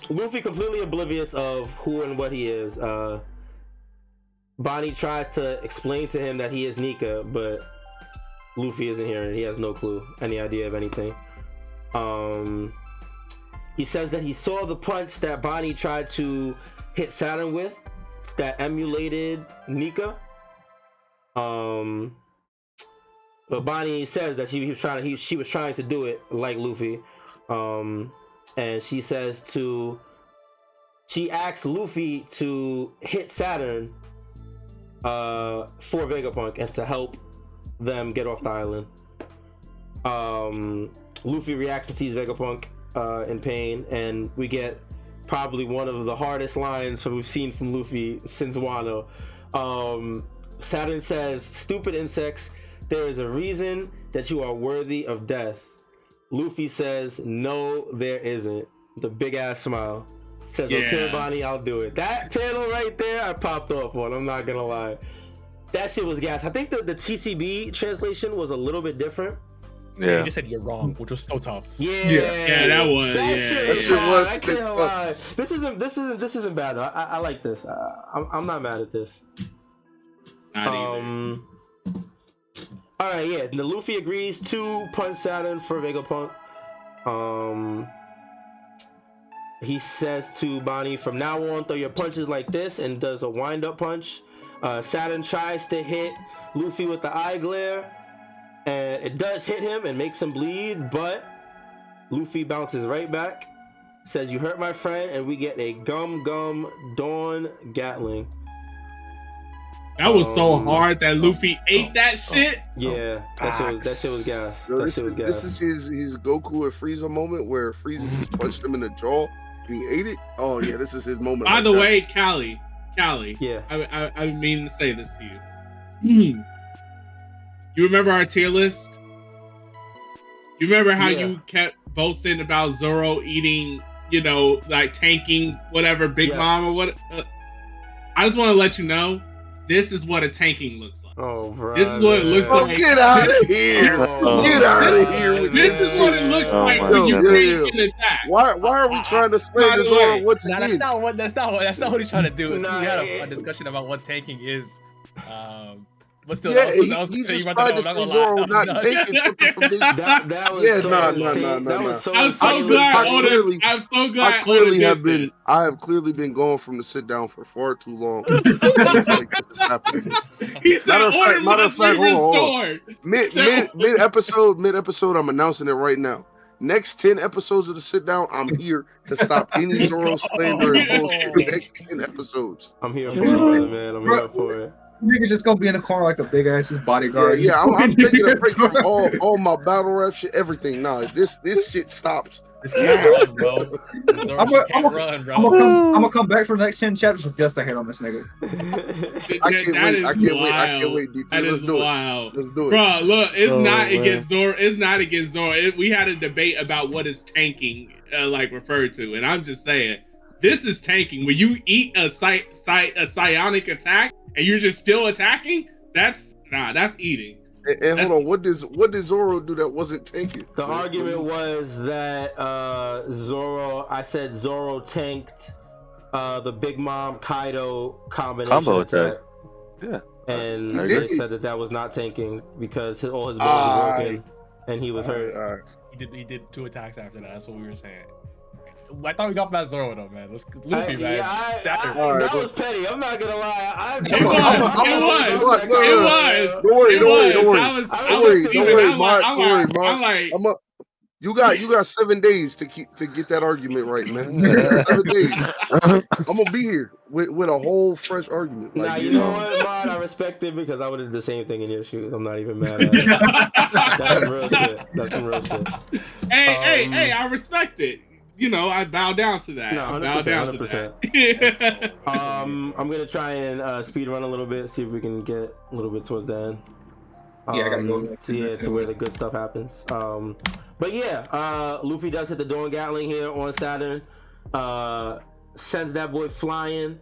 Luffy completely oblivious of who and what he is. Bonnie tries to explain to him that he is Nika, but Luffy isn't hearing it. He has no clue, any idea of anything. He says that he saw the punch that Bonnie tried to hit Saturn with, that emulated Nika. But Bonnie says that she was trying to do it like Luffy. And she asks Luffy to hit Saturn for Vegapunk and to help them get off the island. Luffy reacts and sees Vegapunk in pain, and we get probably one of the hardest lines we've seen from Luffy since Wano. Saturn says, "Stupid insects, there is a reason that you are worthy of death." Luffy says, "No, there isn't." The big ass smile. Says, "Okay, Bonnie, I'll do it." That panel right there, I popped off on. I'm not gonna lie. That shit was gas. I think the TCB translation was a little bit different. Yeah. You just said you're wrong, which was so tough. Yeah, that was. That shit was. I can't lie. This isn't bad though. I like this. I'm not mad at this. Not either. All right, yeah. The Luffy agrees to punch Saturn for Vegapunk. He says to Bonnie, "From now on, throw your punches like this," and does a wind-up punch. Saturn tries to hit Luffy with the eye glare, and it does hit him and makes him bleed, but Luffy bounces right back, says, "You hurt my friend," and we get a Gum Dawn Gatling. That was so hard that Luffy ate that shit. Yeah, that shit was gas. Yo, That shit was gas. This is his Goku and Frieza moment where Frieza just punched him in the jaw and he ate it. Oh yeah, this is his moment. By the way, Callie, Yeah. I mean to say this to you. You remember our tier list? You remember how you kept boasting about Zoro eating, like tanking whatever Big Mom or what? I just want to let you know, this is what a tanking looks like. Oh, bro. This is what it looks like. Get out of here! Get out of here! This is what it looks like when you take an attack. Why are we trying to explain to Zoro what to That's do? not what he's trying to do. We had a discussion about what tanking is. But still, Yeah, he just tried to say Zoro not taking something from his... That was so I'm so glad. I'm so glad. I have clearly been going from the sit down for far too long. It's like this is happening. He said, matter of fact, hold on. Mid episode, I'm announcing it right now. Next 10 episodes of the sit down, I'm here to stop any Zoro slander and bullshit. The next 10 episodes. I'm here for it, brother, man. I'm here for it. Nigga's just gonna be in the corner like a big ass bodyguard. Yeah, I'm taking a break from all my battle rap shit, everything. Nah, this shit stops. This can't run, bro. I'm gonna come back for the next 10 chapters with just a hit on this nigga. I can't wait. D2. That is wild. Let's do it. Bro, look, it's not against Zoro. It's not against Zoro. We had a debate about what is tanking referred to, and I'm just saying, this is tanking. When you eat a psionic attack and you're just still attacking, that's eating. And hold on, what did Zoro do that wasn't tanking? The argument was that I said Zoro tanked the Big Mom Kaido combo attack. Yeah. And they said that was not tanking because all his bones were broken and he was hurt. He did 2 attacks after that. That's what we were saying. I thought we got past Zoro though, man. Let's Luffy, man. That was petty. I'm not gonna lie. It was. You got 7 days to get that argument right, man. 7 days. I'm gonna be here with a whole fresh argument. Nah, you know what, Mod? I respect it because I would have did the same thing in your shoes. I'm not even mad at it. That's some real shit. Hey, I respect it. I bow down to that. No, 100%. I'm gonna try and speed run a little bit, see if we can get a little bit towards the end. I gotta go. To where the good stuff happens. But yeah, Luffy does hit the Dawn Gatling here on Saturn. Sends that boy flying.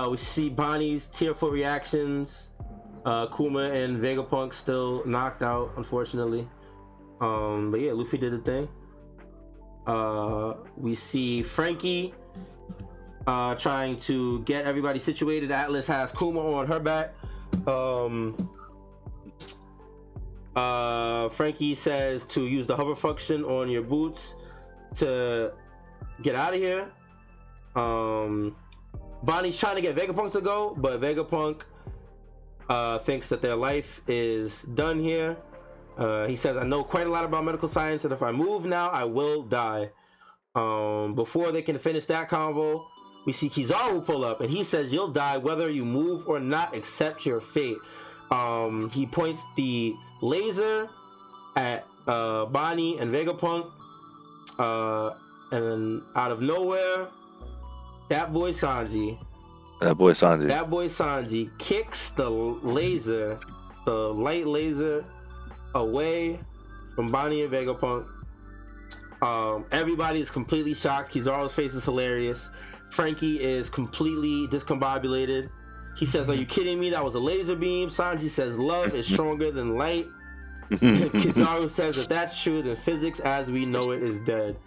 We see Bonnie's tearful reactions. Kuma and Vegapunk still knocked out, unfortunately. But yeah, Luffy did the thing. We see Frankie trying to get everybody situated. Atlas has Kuma on her back. Frankie says to use the hover function on your boots to get out of here. Bonnie's trying to get Vegapunk to go, but Vegapunk thinks that their life is done here. He says, I know quite a lot about medical science, and if I move now, I will die. Before they can finish that convo, we see Kizaru pull up, and he says, you'll die whether you move or not, accept your fate. He points the laser at Bonnie and Vegapunk, and out of nowhere, that boy Sanji kicks the laser, the light laser, away from Bonnie and Vegapunk. Everybody is completely shocked. Kizaru's face is hilarious. Frankie is completely discombobulated. He says, are you kidding me? That was a laser beam. Sanji says, love is stronger than light. Kizaru says, if that's true, then physics as we know it is dead.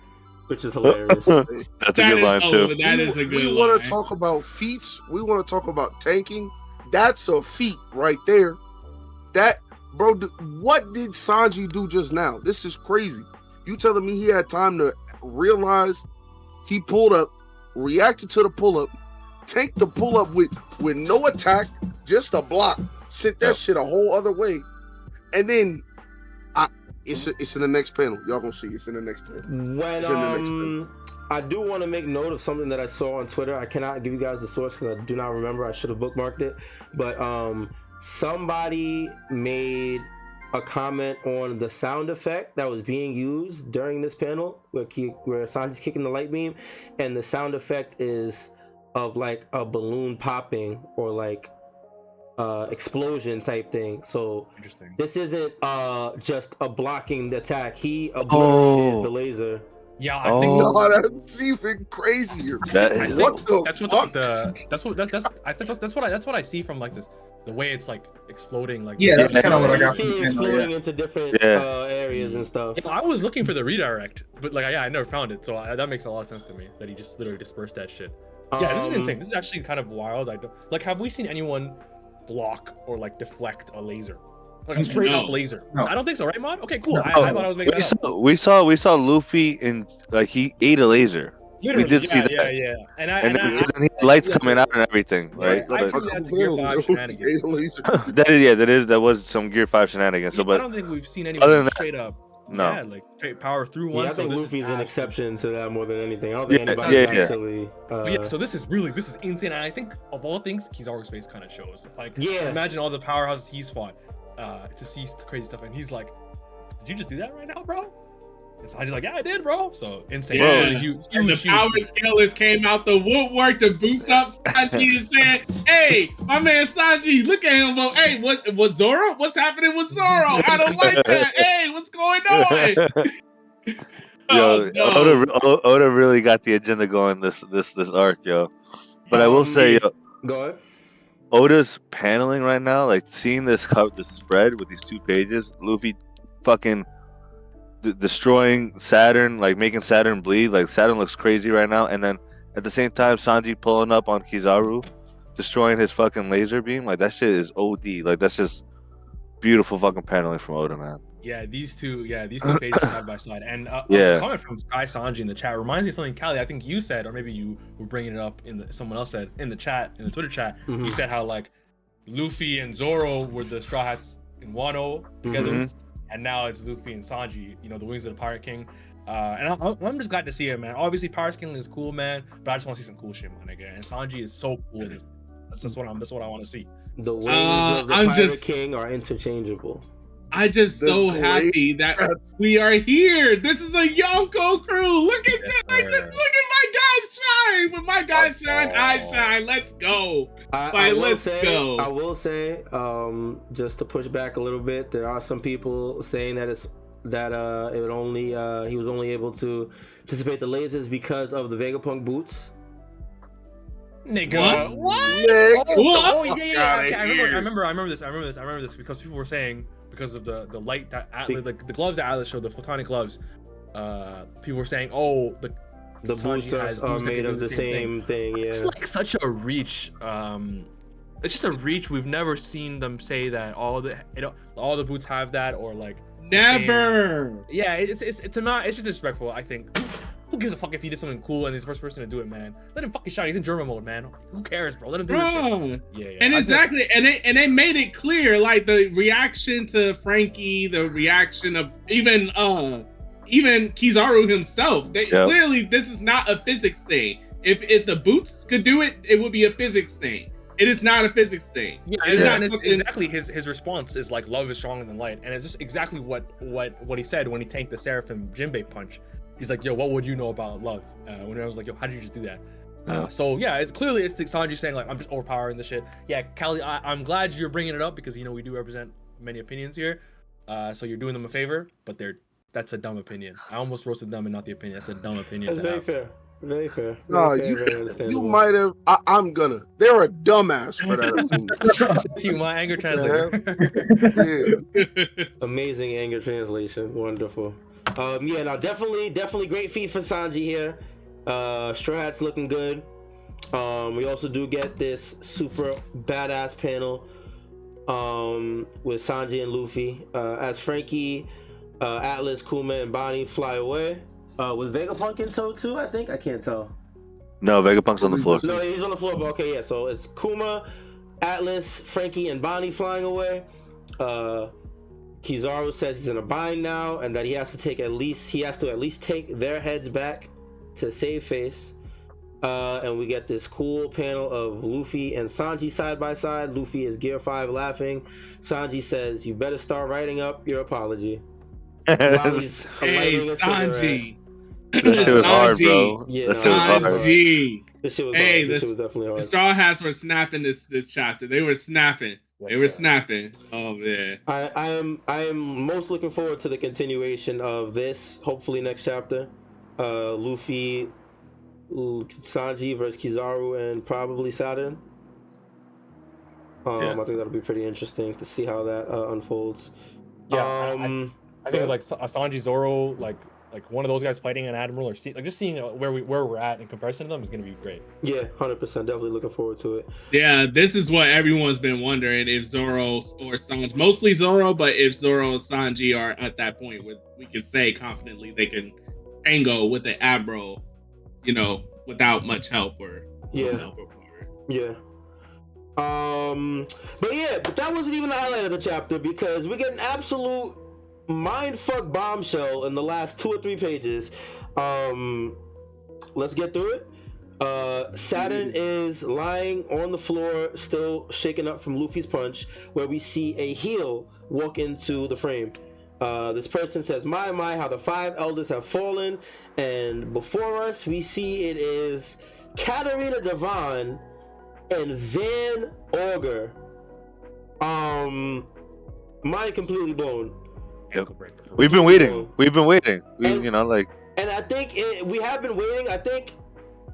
Which is hilarious. That's a good line too. That is a good line. We want to talk about feats. We want to talk about tanking. That's a feat right there. That, bro, what did Sanji do just now? This is crazy. You telling me he had time to realize he pulled up, reacted to the pull-up, tanked the pull-up with no attack, just a block, sent that shit a whole other way, and then it's in the next panel. Y'all gonna see it's in the next panel. When I do want to make note of something that I saw on Twitter. I cannot give you guys the source because I do not remember. I should have bookmarked it. But somebody made a comment on the sound effect that was being used during this panel where Sanji's kicking the light beam, and the sound effect is of like a balloon popping or like explosion type thing. So Interesting. this isn't just a blocking the attack. He obliterated the laser. Yeah, I think No, that's even crazier. That- What the that's what fuck? that's what I see from like this, the way it's like exploding. Like Yeah, that's kind of what I You got. see from it the panel, exploding yeah. into different Yeah. areas and stuff. I was looking for the redirect, but like I never found it, so that makes a lot of sense to me that he just literally dispersed that shit. Yeah, this is insane. This is actually kind of wild. I don't like. Have we seen anyone block or like deflect a laser, like a straight up laser? No. I don't think so, right, Mod? Okay, cool. No. I thought I was making that up. we saw Luffy and like he ate a laser. Literally, we did see that. Yeah. And And then he had lights coming out and everything, right? I But think that's Gear 5 shenanigans. that was some Gear 5 shenanigans. So, I but don't think we've seen other anyone than that, straight up. no. Yeah, like straight power through one. Yeah, I think so this Luffy's is an actually- exception to that more than anything. I don't think Yeah, anybody's yeah. actually. But yeah, so this is insane, and I think of all things, Kizaru's face kind of shows. Like, Yeah. imagine all the powerhouses he's fought to see crazy stuff, and he's like, "Did you just do that right now, bro?" And Sanji's like, "Yeah, I did, bro." So insane. Yeah. Really huge, And the power scalers came out the woodwork to boost up Sanji and said, "Hey, my man Sanji, look at him. Well, hey, what Zoro? What's happening with Zoro? I don't like that. Hey, what's going on?" Yo, Oh, no. Oda really got the agenda going this arc, yo. But I will say, yo, Go ahead. Oda's paneling right now, like seeing this spread with these 2 pages, Luffy fucking destroying Saturn, like making Saturn bleed. Like Saturn looks crazy right now, and then at the same time, Sanji pulling up on Kizaru, destroying his fucking laser beam. Like that shit is OD. Like that's just beautiful fucking paneling from Oda, man. Yeah, these two pages side by side, and Yeah. a comment from Sky Sanji in the chat reminds me of something, Callie. I think you said, or maybe you were bringing it up someone else said in the chat, in the Twitter chat. Mhm. You said how like Luffy and Zoro were the Straw Hats in Wano together, Mhm. and now it's Luffy and Sanji. You know, the Wings of the Pirate King. And I'm just glad to see it, man. Obviously, Pirate King is cool, man, but I just want to see some cool shit, my nigga. And Sanji is so cool. That's what I want to see. The wings of the I'm Pirate just- King are interchangeable. I just so The happy that we are here. This is a Yonko crew. Look at Yes, that. Look at my guys shine. When my guys shine, I shine. Let's go. I will let's say, go. I will say, just to push back a little bit, there are some people saying that it would only he was only able to anticipate the lasers because of the Vegapunk boots. Nigga, what? Nick, Oh yeah. outta Okay, I here. remember this because people were saying because of the light that Atlas, the gloves that Atlas showed, the photonic gloves. People were saying, oh, the boots are made of the same thing. Yeah. It's like such a reach. It's just a reach. We've never seen them say that all the boots have that, or like Never. yeah. It's just disrespectful, I think. Who gives a fuck if he did something cool and he's the first person to do it, man? Let him fucking shine. He's in German mode, man. Who cares, bro? Let him do this shit. Yeah. And exactly, and they made it clear, like the reaction to Frankie, the reaction of even Kizaru himself. Clearly, this is not a physics thing. If the boots could do it, it would be a physics thing. It is not a physics thing. Yeah, and it's exactly his response is like love is stronger than light, and it's just exactly what he said when he tanked the Seraphim Jinbei punch. He's like, yo, what would you know about love? When I was like, yo, how did you just do that? So yeah, it's clearly the Sanji saying like, I'm just overpowering the shit. Yeah, Callie, I'm glad you're bringing it up because we do represent many opinions here. So you're doing them a favor, but that's a dumb opinion. I almost roasted them and not the opinion. That's a dumb opinion. That's very fair. Very fair. No, you might have. I'm gonna. They're a dumbass for that. Thank you, my anger translator. Yeah. Amazing anger translation. Wonderful. Yeah, now definitely great feat for Sanji here. Strawhat's looking good. We also do get this super badass panel with Sanji and Luffy as Frankie, Atlas, Kuma, and Bonnie fly away. Was Vegapunk in tow too? I think I can't tell. No, Vegapunk's on the floor. No, he's on the floor. But okay, yeah. So it's Kuma, Atlas, Frankie, and Bonnie flying away. Kizaru says he's in a bind now, and that he has to at least take their heads back to save face. And we get this cool panel of Luffy and Sanji side by side. Luffy is Gear 5 laughing. Sanji says, "You better start writing up your apology." While he's Hey, Sanji. That shit was hard, bro. Yeah, that shit was hard. Sanji. This shit was Hey, hard. This shit was definitely The hard. Straw Hats were snapping this chapter. They were snapping. They were snapping. Oh man. I am most looking forward to the continuation of this. Hopefully next chapter. Luffy, Sanji versus Kizaru, and probably Saturn. I think that'll be pretty interesting to see how that unfolds. Yeah, I think it's like Sanji, Zoro, like one of those guys fighting an admiral, or just seeing where we're at in comparison to them is gonna be great. Yeah, 100%. Definitely looking forward to it. Yeah, this is what everyone's been wondering, if Zoro or Sanji, mostly Zoro, but if Zoro and Sanji are at that point where we can say confidently they can tango with the admiral, without much help or help or power. Yeah. But that wasn't even the highlight of the chapter, because we get an absolute mindfuck bombshell in the last 2 or 3 pages. Let's get through it. Saturn is lying on the floor, still shaken up from Luffy's punch, where we see a heel walk into the frame. This person says, my, how the 5 elders have fallen. And before us, we see it is Katarina Devon and Van Auger. Mind completely blown. Yep. We've been waiting. And I think we have been waiting. I think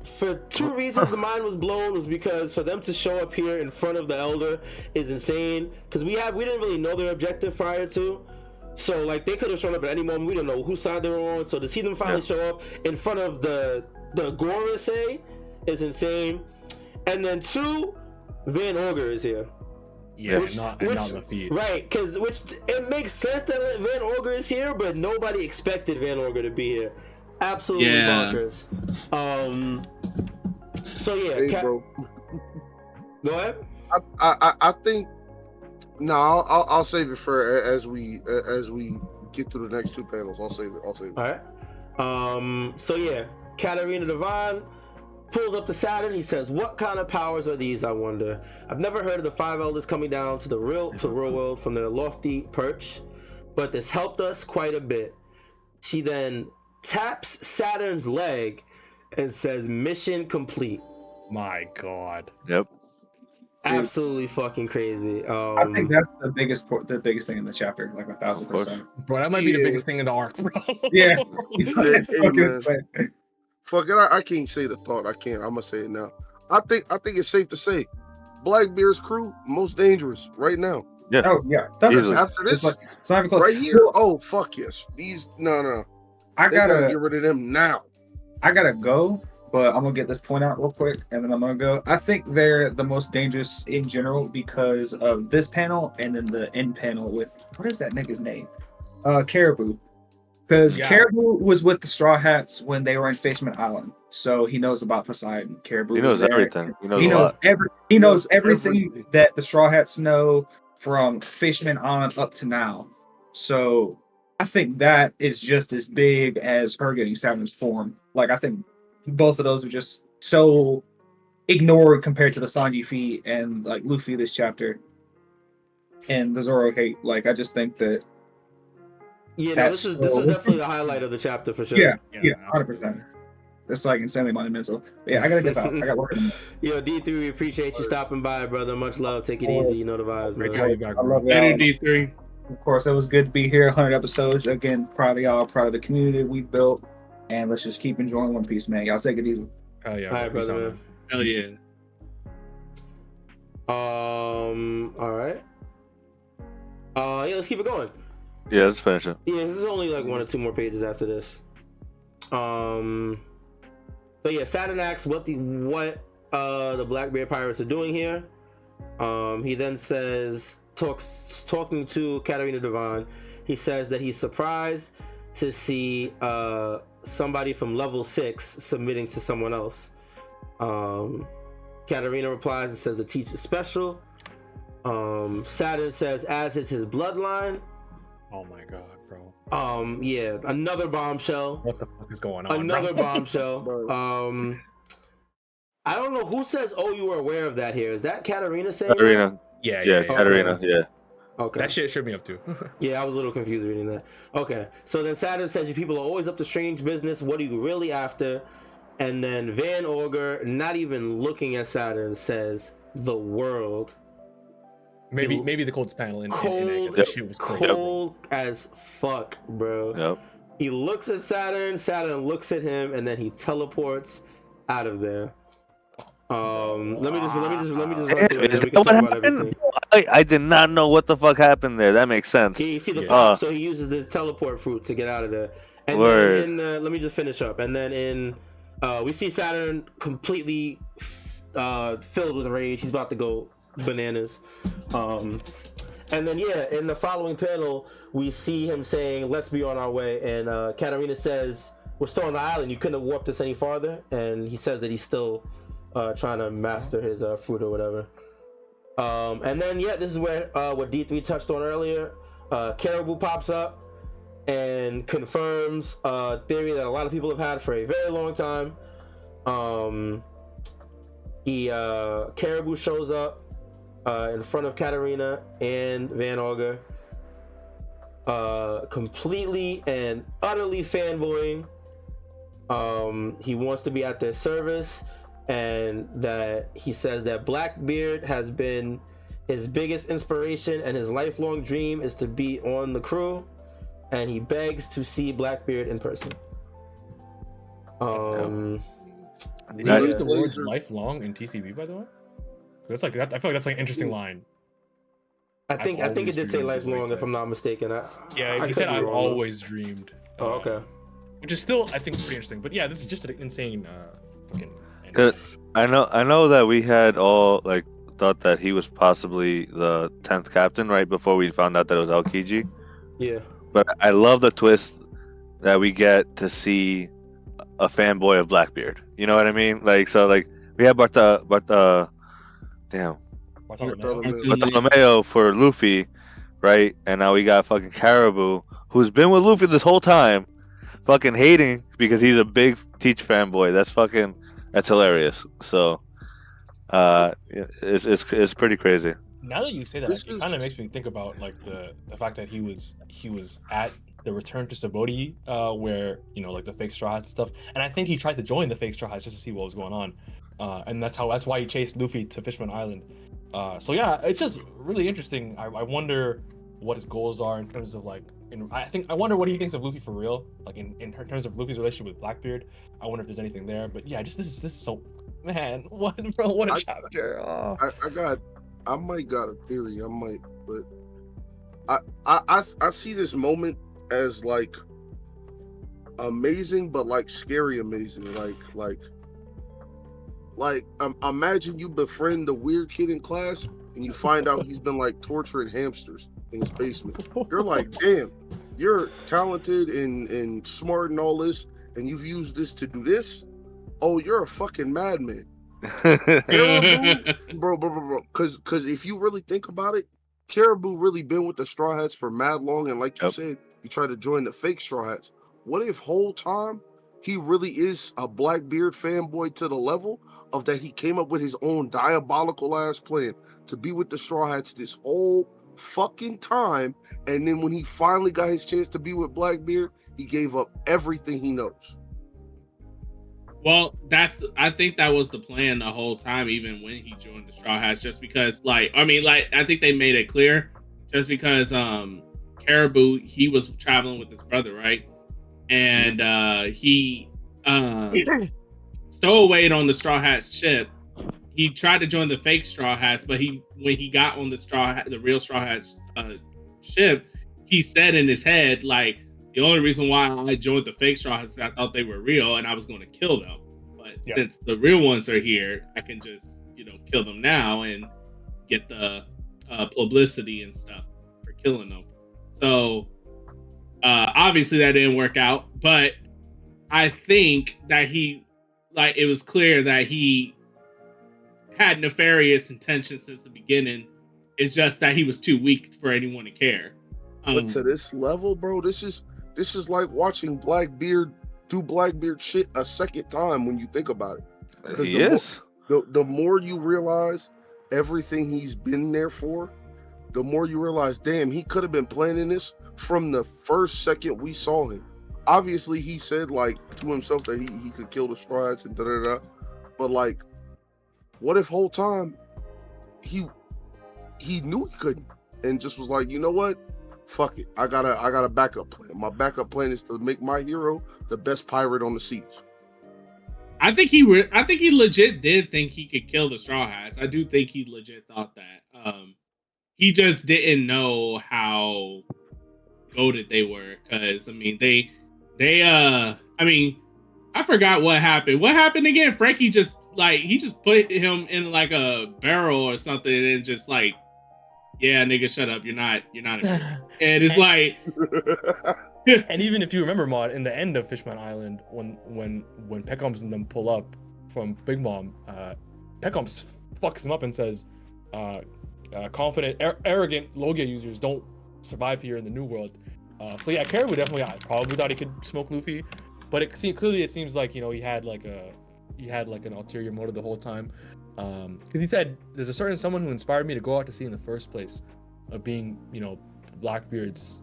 for 2 reasons the mind was blown was because for them to show up here in front of the elder is insane. Because we didn't really know their objective prior to. So like they could have shown up at any moment. We don't know whose side they were on. So to see them finally show up in front of the Gorosei is insane. And then 2, Van Auger is here. Yeah, not Luffy. Right, which it makes sense that Van Auger is here, but nobody expected Van Auger to be here. Absolutely bonkers. So yeah, hey, bro. Go ahead. I think I'll save it for as we get through the next 2 panels. I'll save it. All right. So yeah, Katarina Devon pulls up the Saturn. He says, what kind of powers are these, I wonder? I've never heard of the 5 elders coming down to the real world from their lofty perch, but this helped us quite a bit. She then taps Saturn's leg and says, mission complete. My God. Yep. Absolutely fucking crazy. I think that's the biggest thing in the chapter, like 1,000%. Bro, that might be the biggest thing in the arc, bro. Yeah. Fuck it, I can't say the thought. I'm gonna say it now. I think it's safe to say Blackbeard's crew most dangerous right now. Yeah. Oh yeah. After this, it's not even close. Right here. Oh fuck yes. These no. I gotta get rid of them now. I gotta go, but I'm gonna get this point out real quick, and then I'm gonna go. I think they're the most dangerous in general because of this panel, and then the end panel with what is that nigga's name? Caribou. Because Yeah. Caribou was with the Straw Hats when they were in Fishman Island, so he knows about Poseidon. Caribou He was knows there. everything. He knows He a knows lot. he knows knows everything everything. that the Straw Hats know from Fishman Island up to now. So I think that is just as big as her getting Saturn's form. Like I think both of those are just so ignored compared to the Sanji feat and like Luffy this chapter and the Zoro hate. Like I just think that Yeah, no, that's this is so, definitely the highlight of the chapter for sure. yeah, Yeah, 100%. It's like insanely monumental. But yeah, I gotta get out. I got work. Yo, D3, we appreciate you stopping by, brother. Much love. Take it easy. You know the vibes, Great to man. have you back, I bro. love Later, y'all. D3. Of course, it was good to be here. 100 episodes. Again, proud of y'all. Proud of the community we built. And let's just keep enjoying One Piece, man. Y'all take it easy. Hell yeah. All right, Peace brother, out, man. Hell yeah. All right. Yeah, let's keep it going. Yeah, let's finish it. Yeah, this is only like 1 or 2 more pages after this. But yeah, Saturn asks what the Blackbeard pirates are doing here. He then says, talking to Katarina Devon, he says that he's surprised to see somebody from level 6 submitting to someone else. Katarina replies and says the teacher's special. Saturn says as is his bloodline. Oh my god, bro. Yeah, another bombshell. What the fuck is going on? Another bro? bombshell. Bro. I don't know who says, "Oh, you were aware of that." Here is that Katarina saying that? Katarina. Yeah, Yeah, Katarina. Yeah. Okay. That shit should be up too. Yeah, I was a little confused reading that. Okay, so then Saturn says, "You people are always up to strange business. What are you really after?" And then Van Auger, not even looking at Saturn, says, "The world." Maybe the coldest panel in Cold, that shit was crazy. cold as fuck, bro. Yep. He looks at Saturn. Saturn looks at him, and then he teleports out of there. Let me just run through it, and Is then we that can what talk about happened? everything. I did not know what the fuck happened there. That makes sense. You see the Yeah. pop, so he uses this teleport fruit to get out of there. And Word. then in let me just finish up. And then in we see Saturn completely filled with rage. He's about to go bananas. And then yeah, in the following panel, we see him saying, "Let's be on our way." And Katarina says, "We're still on the island. You couldn't have warped us any farther." And he says that he's still trying to master his fruit or whatever. And then yeah, this is where what D3 touched on earlier. Caribou pops up and confirms a theory that a lot of people have had for a very long time. Caribou shows up in front of Katarina and Van Auger, completely and utterly fanboying. He wants to be at their service, and that he says that Blackbeard has been his biggest inspiration, and his lifelong dream is to be on the crew, and he begs to see Blackbeard in person. Did he That- use the words Laser. lifelong in TCB, by the way? That's like that. I feel like that's like an interesting line. I think I've it always did say dreamed of lifelong, like if that. I'm not mistaken. Yeah, I he could said be I've wrong, though. always dreamed. Oh, okay. Which is still, I think, pretty interesting. But yeah, this is just an insane fucking. ending. 'Cause I know that we had all like thought that he was possibly the 10th captain right before we found out that it was Aokiji. Yeah. But I love the twist that we get to see a fanboy of Blackbeard. You know what I mean? Like so, like we had Bartolomeo for Luffy, right? And now we got fucking Caribou, who's been with Luffy this whole time, fucking hating because he's a big Teach fanboy. That's hilarious. So, it's pretty crazy. Now that you say that, This it is- kind of makes me think about like the fact that he was at the return to Saboti, where like the fake Straw Hats and stuff. And I think he tried to join the fake Straw Hats just to see what was going on, and that's why he chased Luffy to Fishman Island. So yeah, it's just really interesting. I wonder what his goals are in terms of like. I wonder what he thinks of Luffy for real, like in terms of Luffy's relationship with Blackbeard. I wonder if there's anything there. But yeah, just this is so, man, what a chapter. Oh. I might got a theory. But I see this moment as like amazing, but like scary amazing. Like imagine you befriend the weird kid in class and you find out he's been like torturing hamsters in his basement. You're like, damn, you're talented and smart and all this, and you've used this to do this. Oh, you're a fucking madman. Caribou, bro. Because if you really think about it, Caribou really been with the Straw Hats for mad long, and like you said, he tried to join the fake Straw Hats. What if whole time he really is a Blackbeard fanboy to the level of that he came up with his own diabolical ass plan to be with the Straw Hats this whole fucking time, and then when he finally got his chance to be with Blackbeard, he gave up everything he knows. Well, I think that was the plan the whole time, even when he joined the Straw Hats, just because, I think they made it clear, just because Caribou, he was traveling with his brother, right? And he stowawayed on the Straw Hats ship. He tried to join the fake Straw Hats, but when he got on the real Straw Hats ship, he said in his head, like, the only reason why I joined the fake Straw Hats is I thought they were real and I was going to kill them. But since the real ones are here, I can just, kill them now and get the publicity and stuff for killing them. So obviously that didn't work out, but I think that it was clear that he had nefarious intentions since the beginning. It's just that he was too weak for anyone to care. But to this level, bro, this is like watching Blackbeard do Blackbeard shit a second time when you think about it. He is. The more you realize everything he's been there for, the more you realize, damn, he could have been planning this from the first second we saw him. Obviously, he said, like, to himself that he could kill the Straw Hats and da-da-da. But, like, what if whole time he knew he couldn't and just was like, you know what? Fuck it. I got a backup plan. My backup plan is to make my hero the best pirate on the seas. I think he legit did think he could kill the Straw Hats. I do think he legit thought that. He just didn't know how goated they were, because I forgot what happened. What happened again? Frankie just put him in like a barrel or something and just like, yeah, nigga, shut up. You're not a and it's like And even if you remember, Maud, in the end of Fishman Island, when Peckham's and them pull up from Big Mom, Peckham's fucks him up and says, confident, arrogant Logia users don't survive here in the New World. So yeah, Caribou definitely probably thought he could smoke Luffy, but it seems like, he had like an ulterior motive the whole time. Because he said, there's a certain someone who inspired me to go out to sea in the first place, of being, Blackbeard's,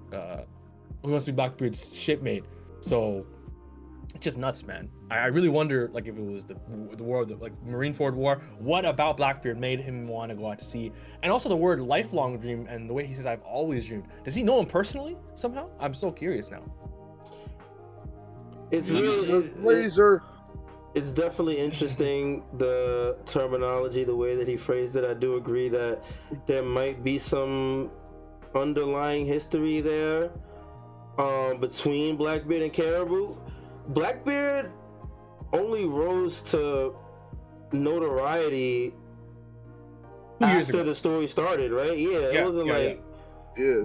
who wants to be Blackbeard's shipmate. So it's just nuts, man. I really wonder, like, if it was the war of the Marineford War, what about Blackbeard made him want to go out to sea? And also the word lifelong dream, and the way he says, I've always dreamed. Does he know him personally somehow? I'm so curious now. It's really laser. It's definitely interesting, the terminology, the way that he phrased it. I do agree that there might be some underlying history there between Blackbeard and Caribou. Blackbeard only rose to notoriety after the story started, right? It wasn't like... Yeah.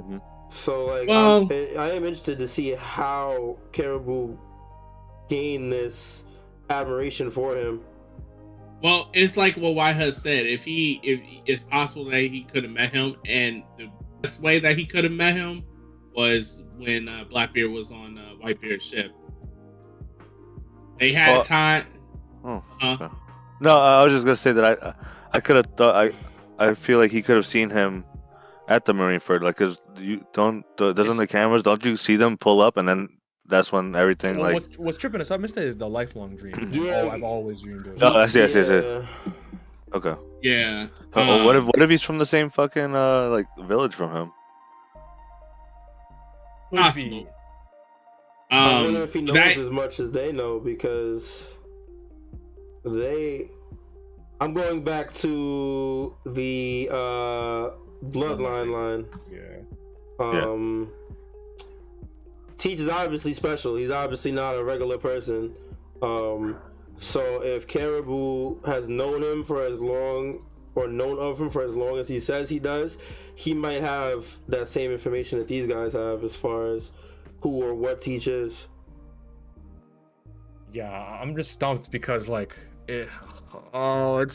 So, like, well, I am interested to see how Caribou gained this admiration for him. Well, it's like what YHuss said. If it's possible that he could have met him, and the best way that he could have met him was when Blackbeard was on Whitebeard's ship. They had time. Oh. No, I was just gonna say that I could have thought I feel like he could have seen him at the Marineford, like, cause doesn't the cameras, don't you see them pull up, and then that's when everything what's tripping us up, Mister, is the lifelong dream. Yeah, I've always dreamed of it. Oh, I see. Okay. Yeah. What if he's from the same fucking village from him? Possible. I wonder if he knows as much as they know, because I'm going back to the bloodline line. Yeah. Teach is obviously special. He's obviously not a regular person. So if Caribou has known him for as long, or known of him for as long as he says he does, he might have that same information that these guys have, as far as who or what teaches? Yeah, I'm just stumped because like it's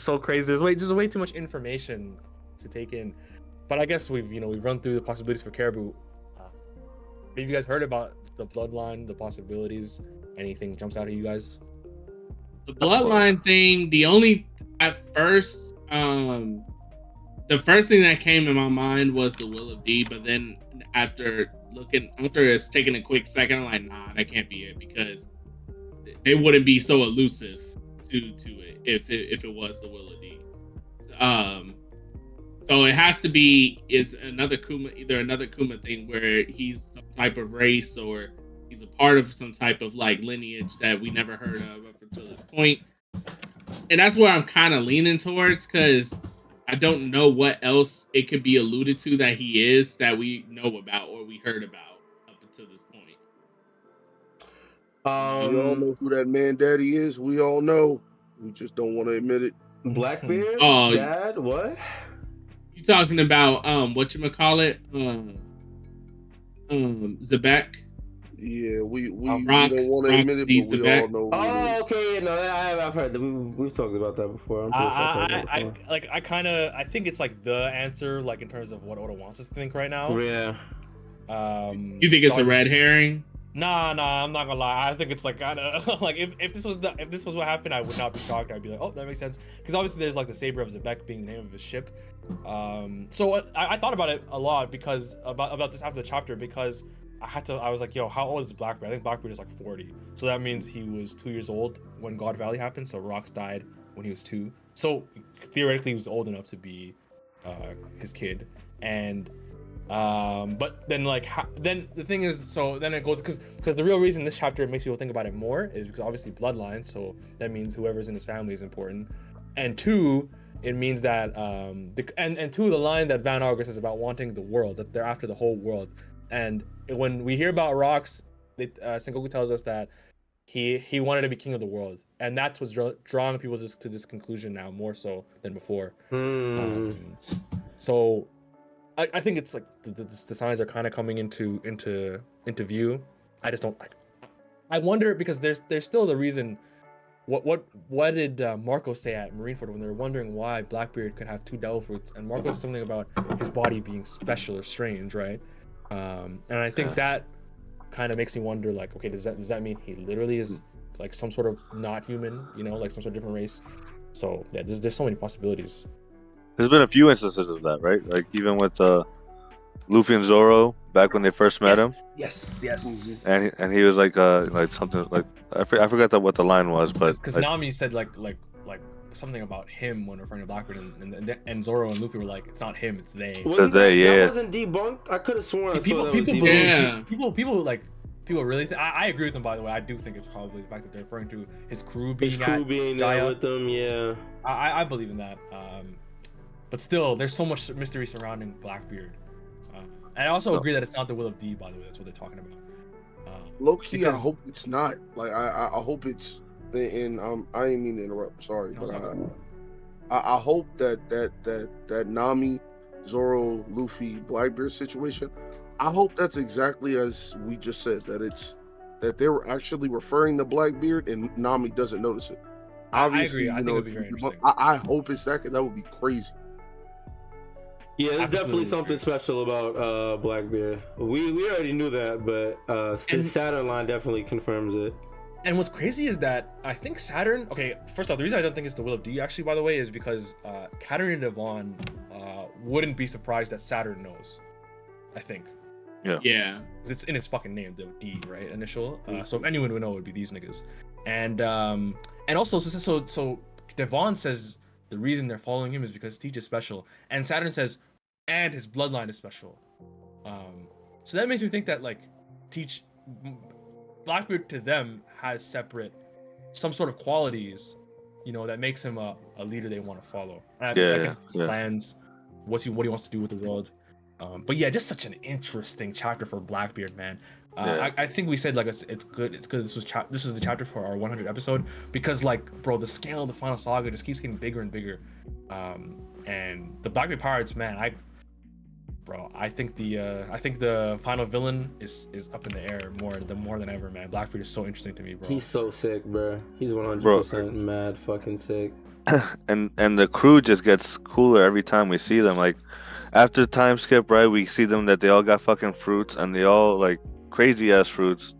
so crazy. There's just way too much information to take in. But I guess we've run through the possibilities for Caribou. Have you guys heard about the bloodline, the possibilities? Anything jumps out at you guys? The bloodline thing, at first, the first thing that came in my mind was the Will of D, but then after it's taking a quick second, I'm like, nah, that can't be it, because they wouldn't be so elusive to it if it was the Will of D. So it has to be another Kuma thing where he's some type of race, or he's a part of some type of like lineage that we never heard of up until this point. And that's where I'm kind of leaning towards, because I don't know what else it could be alluded to that he is that we know about or we heard about up until this point. We all know who that man daddy is. We all know. We just don't want to admit it. Blackbeard? Oh, Dad? What? You talking about whatchamacallit? Zebek? Yeah, we Rocks, don't want to admit it, but we all know. Oh, okay. No, I've heard that. We've talked about that before. I'm pretty sure I've heard that before. I think it's like the answer, like in terms of what Oda wants us to think right now. Yeah. You think it's a red herring? Nah, I'm not gonna lie. I think it's like kind of like if this was what happened, I would not be shocked. I'd be like, oh, that makes sense, because obviously there's like the saber of Zebek being the name of his ship. So I thought about it a lot because about this after the chapter, because I was like, yo, how old is Blackbeard? I think Blackbeard is like 40, so that means he was 2 years old when God Valley happened. So Rocks died when he was 2, so theoretically he was old enough to be his kid. And but then then the thing is, so then it goes, because the real reason this chapter makes people think about it more is because obviously bloodline, so that means whoever's in his family is important, and 2, it means that and 2, the line that Van Augur says about wanting the world, that they're after the whole world. And when we hear about Rocks, Sengoku tells us that he wanted to be king of the world, and that's what's drawing people to this conclusion now more so than before. So I think it's like the signs are kind of coming into view. I just don't. I wonder, because there's still the reason. What did Marco say at Marineford when they were wondering why Blackbeard could have 2 devil fruits? And Marco said something about his body being special or strange, right? And I think that kind of makes me wonder, like, okay, does that mean he literally is like some sort of not human, like some sort of different race? So yeah, there's so many possibilities. There's been a few instances of that, right? Like even with Luffy and Zoro back when they first met him. Yes. And he was like something like I forgot what the line was, but because Nami said like something about him when referring to Blackbeard, and Zoro and Luffy were like, it's not him, it's they. That wasn't debunked. I could have sworn people really I agree with them, by the way. I do think it's probably the fact that they're referring to his crew being there with them. Yeah, I believe in that. But still, there's so much mystery surrounding Blackbeard. And I also agree that it's not the Will of D, by the way. That's what they're talking about. Low key, I hope it's not. Like, I hope it's. And I didn't mean to interrupt. Sorry, but I hope that Nami, Zoro, Luffy, Blackbeard situation. I hope that's exactly as we just said. That they were actually referring to Blackbeard and Nami doesn't notice it. Obviously, I agree. I think it'd be very interesting. I hope it's that, because that would be crazy. Yeah, there's definitely something special about Blackbeard. We already knew that, but the Saturn line definitely confirms it. And what's crazy is that I think Saturn. Okay, first off, the reason I don't think it's the Will of D, actually, by the way, is because Katarina Devon wouldn't be surprised that Saturn knows. I think. Yeah. It's in his fucking name, the D, right? Initial. So if anyone would know, it would be these niggas. And also, so Devon says the reason they're following him is because Teach is special, and Saturn says, and his bloodline is special. So that makes me think that like Teach, Blackbeard to them has separate, some sort of qualities, that makes him a leader they want to follow. I guess his plans, what he wants to do with the world. But yeah, just such an interesting chapter for Blackbeard, man. I think we said like it's good. It's good. This was the chapter for our 100 episode, because like, bro, the scale of the final saga just keeps getting bigger and bigger. And the Blackbeard pirates, man, bro, I think the final villain is up in the air more than ever, man. Blackbeard is so interesting to me, bro. He's so sick, bro. He's Bro. 100% mad fucking sick. And the crew just gets cooler every time we see them. Like after the time skip, right? We see them that they all got fucking fruits, and they all like crazy ass fruits,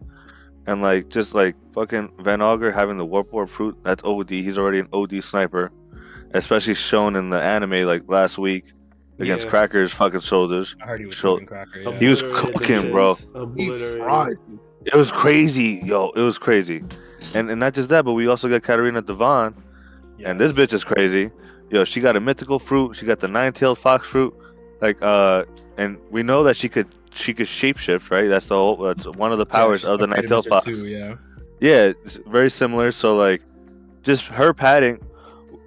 and like just like fucking Van Auger having the warp fruit. That's OD. He's already an OD sniper, especially shown in the anime like last week against Yeah. Cracker's fucking shoulders. I heard he was Shou- cooking Cracker. Yeah. He was Obliterated them cooking, bro. shits. He Obliterated. fried. It was crazy, yo. It was crazy, and not just that, but we also got Katarina Devon, and this bitch is crazy. Yo, she got a mythical fruit. She got the nine-tailed fox fruit, like and we know that she could shapeshift, right? That's one of the powers of the nine-tailed fox. Yeah. Yeah, it's very similar. So like, just her padding.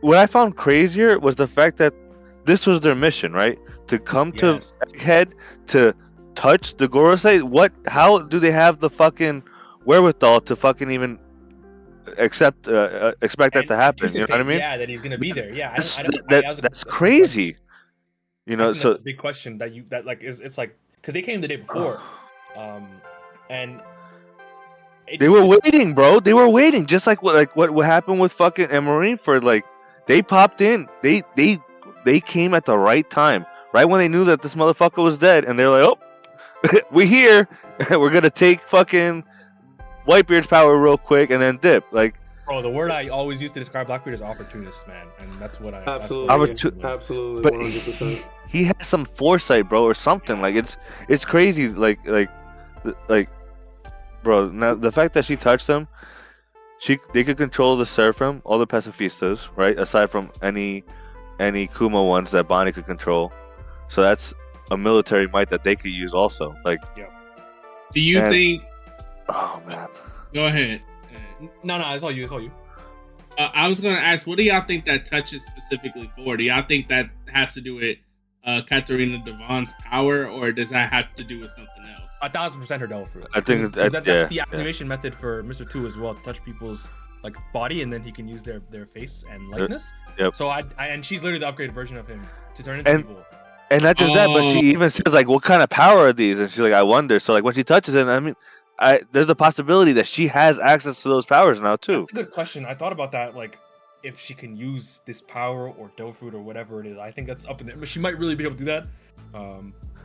What I found crazier was the fact that this was their mission, right? To come to Egghead to touch the Gorosei. How do they have the fucking wherewithal to fucking even expect that to happen? You know what I mean? Yeah, that he's gonna be there. Yeah, That's crazy. You know, I think so that's a big question that like it's like because they came the day before, and they were waiting, bro. They were waiting, just like what happened with fucking Marineford. Like they popped in, they came at the right time, right when they knew that this motherfucker was dead, and they're like, oh, we're here. We're gonna take fucking Whitebeard's power real quick and then dip. Like, bro, the word I always use to describe Blackbeard is opportunist, man, and that's what I absolutely, absolutely, but 100%. he has some foresight, bro, or something. Like it's crazy. Like, bro. Now the fact that she touched him, they could control the Seraphim, all the pacifistas, right? Aside from any Kuma ones that Bonnie could control. So that's a military might that they could use also. Like, do you think? Oh man. Go ahead. No, it's all you. It's all you. I was gonna ask, what do y'all think that touch is specifically for? Do y'all think that has to do with Katarina Devon's power, or does that have to do with something else? 1,000% her devil fruit. I think that's the activation method for Mr. 2 as well, to touch people's like body, and then he can use their face and likeness. Yep. So and she's literally the upgraded version of him to turn into people. And not just that, but she even says like, "What kind of power are these?" And she's like, "I wonder." So like when she touches it, I mean, there's a possibility that she has access to those powers now too. That's a good question. I thought about that, like if she can use this power or devil fruit or whatever it is. I think that's up in there. She might really be able to do that.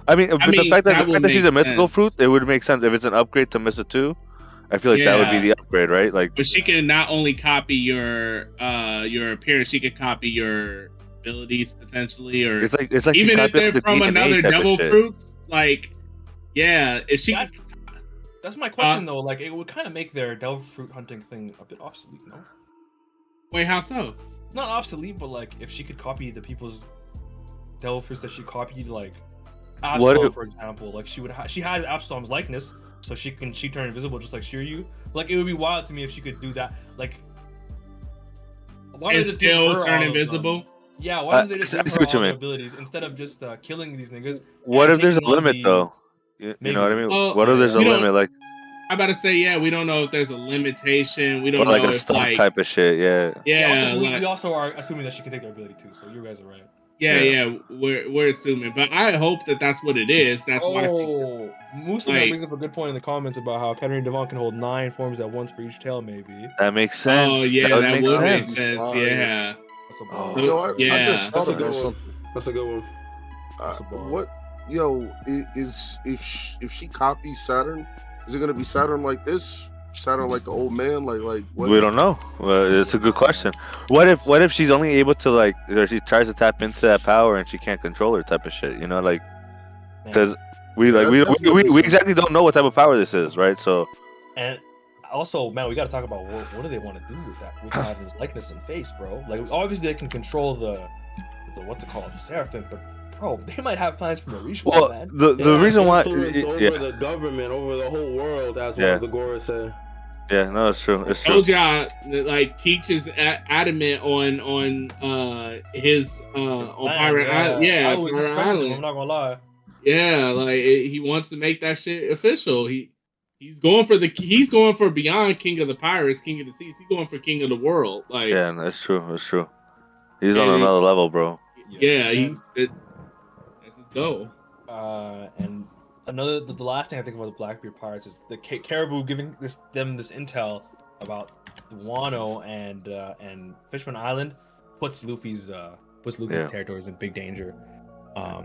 I mean, the fact that she's a mythical fruit, it would make sense if it's an upgrade to Mr. 2. I feel like that would be the upgrade, right? Like, but she can not only copy your appearance, she could copy your abilities potentially, or it's like even if they're from another devil fruits. Like, yeah, if she. That's my question though. Like, it would kind of make their devil fruit hunting thing a bit obsolete, no? Wait, how so? Not obsolete, but like if she could copy the people's devil fruits that she copied, like Absalom, for example, like she had Absalom's likeness, so she turn invisible just like Shiryu. Like, it would be wild to me if she could do that. Like, why does still turn invisible? Yeah, why don't they just give her all the abilities instead of just killing these niggas? What if there's a limit though? You know what I mean? Well, what if there's a limit? Like, I'm about to say, we don't know if there's a limitation. We don't know like a if stuff type of shit. Yeah. We also are assuming that she can take their ability too. So you guys are right. Yeah. We're assuming, but I hope that that's what it is. That's why. Musa brings up a good point in the comments about how Katarina Devon can hold 9 forms at once for each tail. Maybe that makes sense. Oh yeah, that would make sense. Yeah. That's I just thought of something. That's a good one. What? Yo, is if she copies Saturn, is it gonna be Saturn like this? Saturn like the old man? Like what? We don't know. Well, it's a good question. What if she's only able to like, or she tries to tap into that power and she can't control her type of shit? You know, like, because we exactly don't know what type of power this is, right? So. And also, man, we got to talk about what do they want to do with that, with Saturn's likeness and face, bro? Like, obviously they can control the what's it called, the Seraphim, but bro, they might have plans for the Rishwa, man. The reason why over the government, over the whole world, as well as the Gorosei. Yeah, no, it's true. It's true. Told y'all, like, Teach is adamant on his on Pirate Island. Yeah, Pirate Island. I'm not gonna lie. Yeah, like he wants to make that shit official. He's going for beyond King of the Pirates, King of the Seas. He's going for King of the World. Like, yeah, that's true. That's true. He's on another level, bro. Yeah, that's his goal. And the last thing I think about the Blackbeard pirates is the Caribou giving them this intel about Wano and Fishman Island puts Luffy's territories in big danger.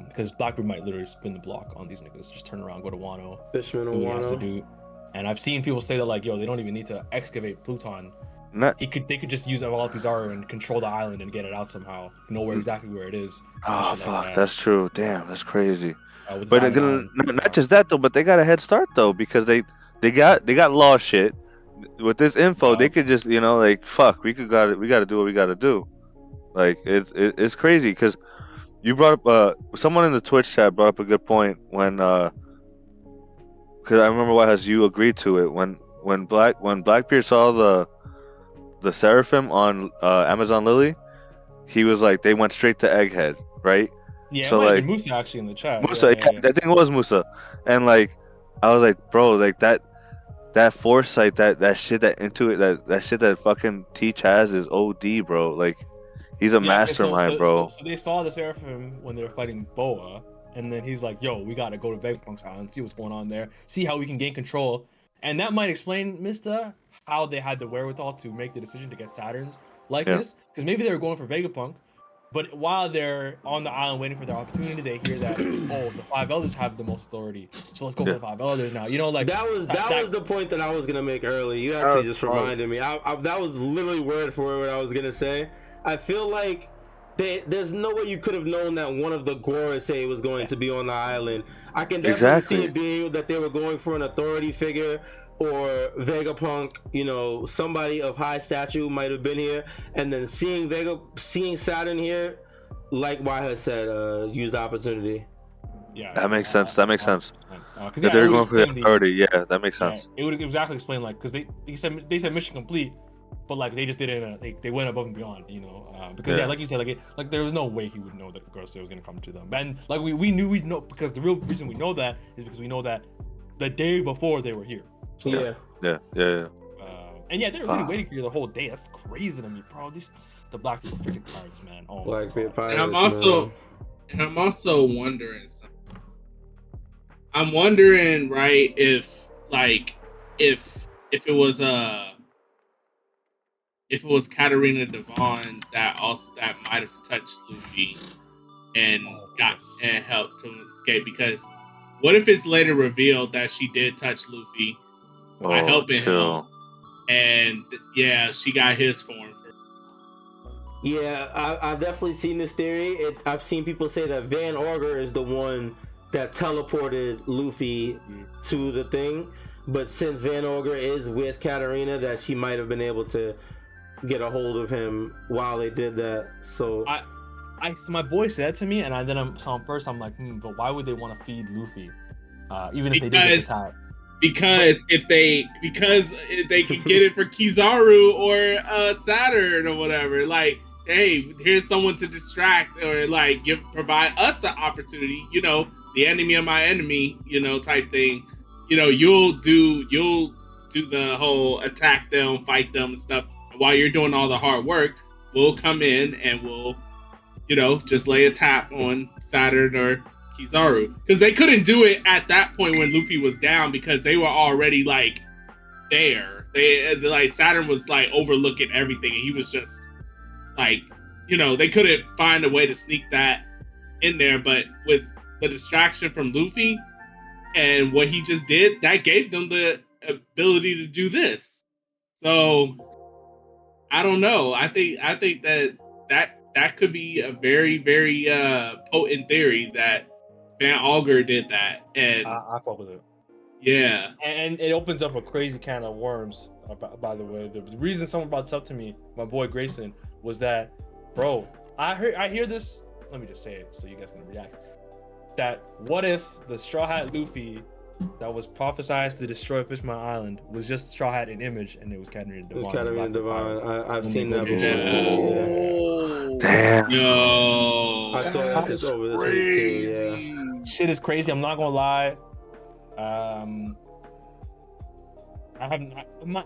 Because Blackbeard might literally spin the block on these niggas, just turn around, go to Wano, Fishman do and what he has to Wano. do. And I've seen people say that like, yo, they don't even need to excavate Pluton. They could just use Kizaru and control the island and get it out somehow, know where exactly where it is. Oh shit like fuck, that. that's true. Damn, that's crazy. With But Silent Island. not just that though, but they got a head start though because they got law shit. With this info, they could just like fuck. We got to do what we got to do. Like it's crazy because you brought up someone in the Twitch chat brought up a good point when because I remember YHuss you agreed to it when Blackbeard saw the Seraphim on Amazon Lily, he was like they went straight to Egghead, right? Yeah, So it might have like been Musa actually in the chat. Musa, yeah, I think it was Musa, and like I was like, bro, like that foresight, that shit, that shit that fucking Teach has is OD, bro. Like he's a mastermind, bro. So they saw the Seraphim when they were fighting Boa, and then he's like, yo, we gotta go to Vegapunk's island, see what's going on there, see how we can gain control. And that might explain, Mista, how they had the wherewithal to make the decision to get Saturn's likeness. Because maybe they were going for Vegapunk, but while they're on the island waiting for their opportunity, they hear that, oh, the five elders have the most authority, so let's go for the five elders now. You know, like that was the point that I was gonna make early. You actually just reminded me. That was literally word for word what I was gonna say. I feel like there's no way you could have known that one of the Gorosei was going to be on the island. I can definitely see it being that they were going for an authority figure or Vegapunk, somebody of high stature might have been here, and then seeing Saturn here, like YHuss said, use the opportunity. Yeah, that makes sense. That makes sense. That they were going for the authority. Yeah, that makes sense. It would exactly explain, like, because they said mission complete, but like they just didn't. They went above and beyond, because like you said, like there was no way he would know that Gorosei was gonna come to them, and like we knew we'd know, because the real reason we know that is because we know that the day before they were here. So, yeah. And yeah, they were really waiting for you the whole day. That's crazy to me, bro. The black people freaking pirates, man. Oh, Blackbeard pirates. And I'm also wondering something. I'm wondering, right, if it was Katarina Devon that might have touched Luffy and and helped him escape, because what if it's later revealed that she did touch Luffy by helping him, and she got his form. Yeah, I've definitely seen this theory. I've seen people say that Van Augur is the one that teleported Luffy to the thing, but since Van Augur is with Katarina, that she might have been able to get a hold of him while they did that. So my boy said that to me, and then saw him first. I'm like, but why would they want to feed Luffy, even if they did get the tie? Because if they could get it for Kizaru or Saturn or whatever, like, hey, here's someone to distract or like provide us an opportunity, the enemy of my enemy, type thing. You'll do the whole attack them, fight them and stuff. And while you're doing all the hard work, we'll come in and we'll, just lay a tap on Saturn or Kizaru, because they couldn't do it at that point when Luffy was down, because they were already like there. Like Saturn was like overlooking everything, and he was just like, they couldn't find a way to sneak that in there. But with the distraction from Luffy and what he just did, that gave them the ability to do this. So I don't know. I think that could be a very, very potent theory that Van Augur did that, and I fuck with it. Yeah, and it opens up a crazy can of worms. By the way, the reason someone brought this up to me, my boy Grayson, was that, bro, I hear this. Let me just say it so you guys can react. That what if the Straw Hat Luffy that was prophesized to destroy Fishman Island was just Straw Hat in image, and it was Katarina Devon. Katarina Devon. I've seen that before. Yeah. Damn. No. I saw that just over this week too. Yeah. Shit is crazy. I'm not gonna lie.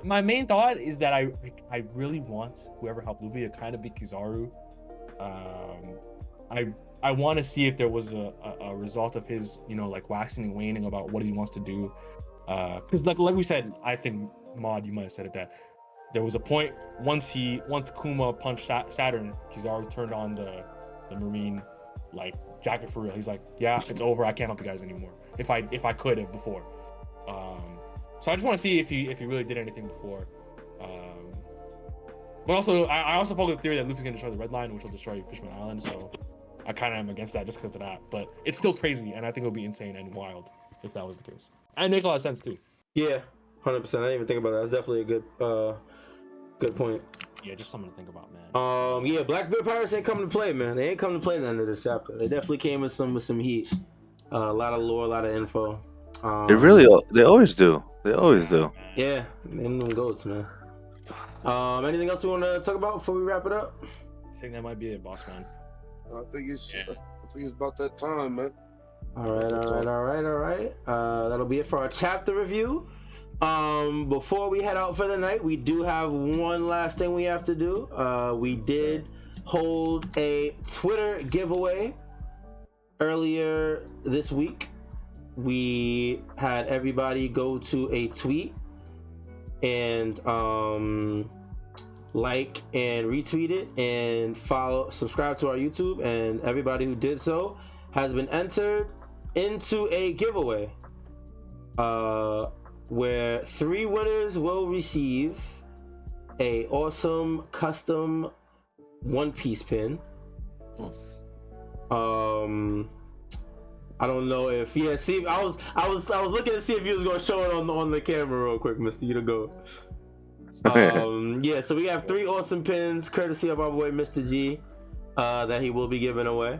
My main thought is that I really want whoever helped Luffy to kind of be Kizaru. I want to see if there was a result of his, like waxing and waning about what he wants to do. Because like we said, I think Maud, you might have said it, that there was a point once Kuma punched Saturn, he's already turned on the Marine like jacket for real. He's like, yeah, it's over. I can't help you guys anymore. If I could have before. So I just want to see if he really did anything before. But also, I also follow the theory that Luffy's gonna destroy the Red Line, which will destroy Fishman Island. So I kind of am against that just because of that. But it's still crazy, and I think it would be insane and wild if that was the case. And it makes a lot of sense too. Yeah, 100%. I didn't even think about that. That's definitely a good point. Yeah, just something to think about, man. Yeah, Blackbeard Pirates ain't coming to play, man. They ain't coming to play at the end of this chapter. They definitely came with some heat. A lot of lore, a lot of info. They always do. They always do. Yeah, them goats, man. Anything else you want to talk about before we wrap it up? I think that might be it, boss man. I think it's about that time, man. All right. That'll be it for our chapter review. Before we head out for the night, we do have one last thing we have to do. We did hold a Twitter giveaway earlier this week. We had everybody go to a tweet and like and retweet it and subscribe to our YouTube, and everybody who did so has been entered into a giveaway where 3 winners will receive a awesome custom One Piece pin. I don't know if see, I was looking to see if you was gonna show it on the camera real quick, Mr. You to go. Yeah, so we have 3 awesome pins courtesy of our boy Mr. G that he will be giving away.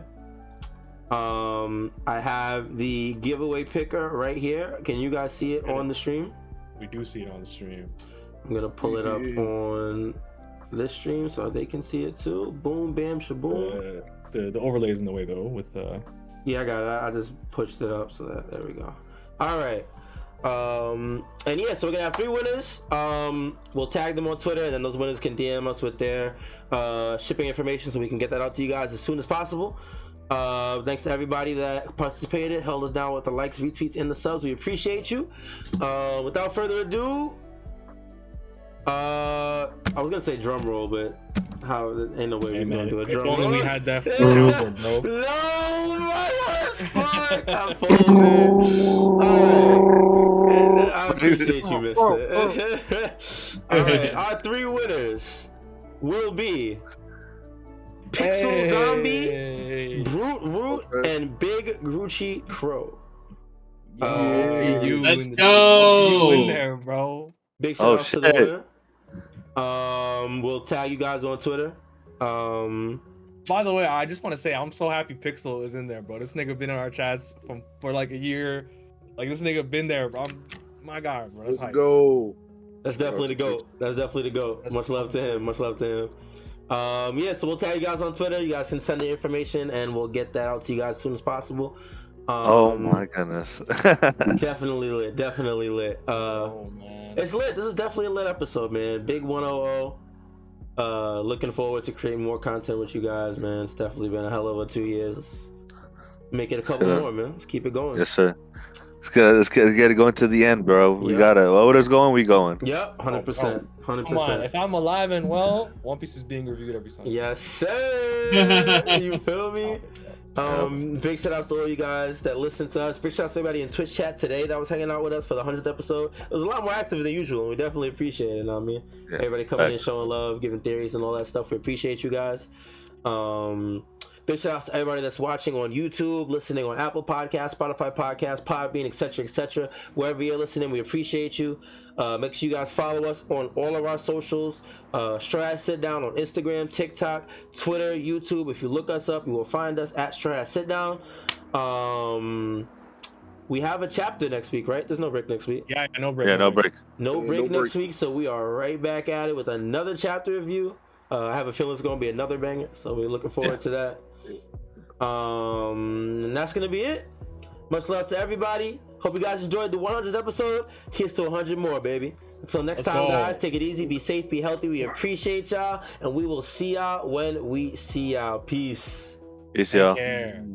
I have the giveaway picker right here. Can you guys see it on the stream? We do see it on the stream. I'm gonna pull it up on this stream so they can see it too. Boom, bam, shaboom. The overlay is in the way though. With yeah, I got it. I just pushed it up so that there we go. All right. And yeah, so we're gonna have 3 winners. We'll tag them on Twitter, and then those winners can DM us with their shipping information so we can get that out to you guys as soon as possible. Thanks to everybody that participated, held us down with the likes, retweets, and the subs. We appreciate you. Without further ado, I was gonna say drum roll, but ain't no way we're gonna do a drum roll. We had that for sure, bro. No, my worst fuck. I'm folding. Alright. I appreciate you, mister. Alright, our 3 winners will be Pixel Zombie, Brute Root, and Big Gucci Crow. Let's go. You in there, bro. Big shout out to the winner. We'll tag you guys on Twitter. By the way, I just want to say I'm so happy Pixel is in there, bro. This nigga been in our chats for like a year. Like this nigga been there, bro. My God, bro. Let's go. That's definitely the GOAT. That's definitely the GOAT. Much love to him. Much love to him. Yeah, so we'll tag you guys on Twitter. You guys can send the information and we'll get that out to you guys as soon as possible. Oh my goodness. Definitely lit. Oh man. It's lit. This is definitely a lit episode, man. Big 100. Looking forward to creating more content with you guys, man. It's definitely been a hell of a 2 years. Let's make it a couple more, man. Let's keep it going. Yes, sir. Let's get it going to the end, bro. We gotta. Order's going, we going. Yep, 100%. 100%. Come on, if I'm alive and well, One Piece is being reviewed every Sunday. Yes, sir. You feel me? Big shout outs to all you guys that listen to us. Big shout outs to everybody in Twitch chat today that was hanging out with us for the 100th episode. It was a lot more active than usual, and we definitely appreciate it. You know what I mean? Yeah. Everybody coming in, showing love, giving theories and all that stuff. We appreciate you guys. Big shout outs to everybody that's watching on YouTube, listening on Apple Podcasts, Spotify Podcasts, Podbean, etc. Wherever you're listening, we appreciate you. Make sure you guys follow us on all of our socials. Strawhat Sitdown on Instagram, TikTok, Twitter, YouTube. If you look us up, you will find us at Strawhat Sitdown. We have a chapter next week, right? There's no break next week. Yeah, no break. Yeah, no break. No break next week, so we are right back at it with another chapter review. I have a feeling it's going to be another banger, so we're looking forward to that. And that's going to be it. Much love to everybody. Hope you guys enjoyed the 100th episode. Here's to 100 more, baby. Until next time, guys, take it easy, be safe, be healthy. We appreciate y'all, and we will see y'all when we see y'all. Peace. Peace, y'all.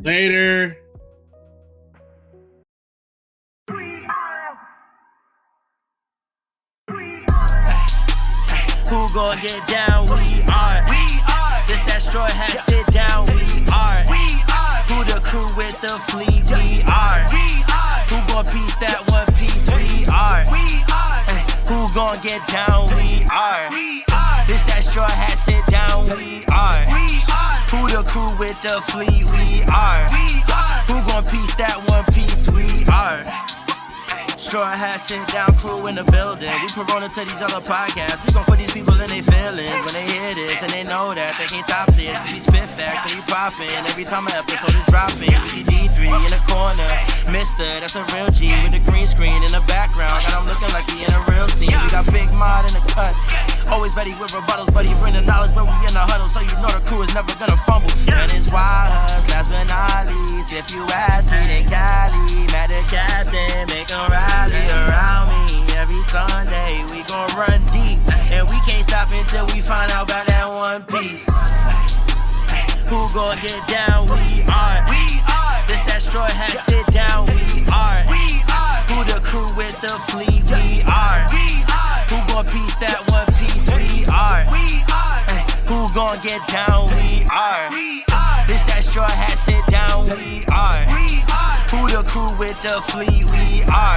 Later. gon' get down? We are. This that straw hat, sit down. We are. Who the crew with the fleet? We are. Who gon' piece that one piece? We are. Who gon' get down? We are. This that straw hat, sit down. We are. Who the crew with the fleet? We are. Who gon' piece that one piece? We are. Straw hat, sit down, crew in the building. We Corona to these other podcasts. We gon' put these people in their feelings when they hear this, and they know that they can't top this. We spit facts and we poppin' every time an episode is dropping. We see D3 in the corner, Mister, that's a real G with the green screen in the background. Got him looking like he in a real scene. We got Big Mod in the cut, always ready with rebuttals, but he bring the knowledge when we in the huddle, so you know the crew is never gonna fumble. And it's YHuss, last but not least. If you ask me, then Cali, mad at Captain, make him rally around me. Every Sunday we gon' run deep, and we can't stop until we find out about that one piece. Who gon' get down? We are. This that straw hat, sit down. We are. Who the crew with the fleet? We are. Who gon' piece that one piece? We are. Who gon' get down? We are. This that straw hat, sit down. We are. Who the crew with the fleet? We are.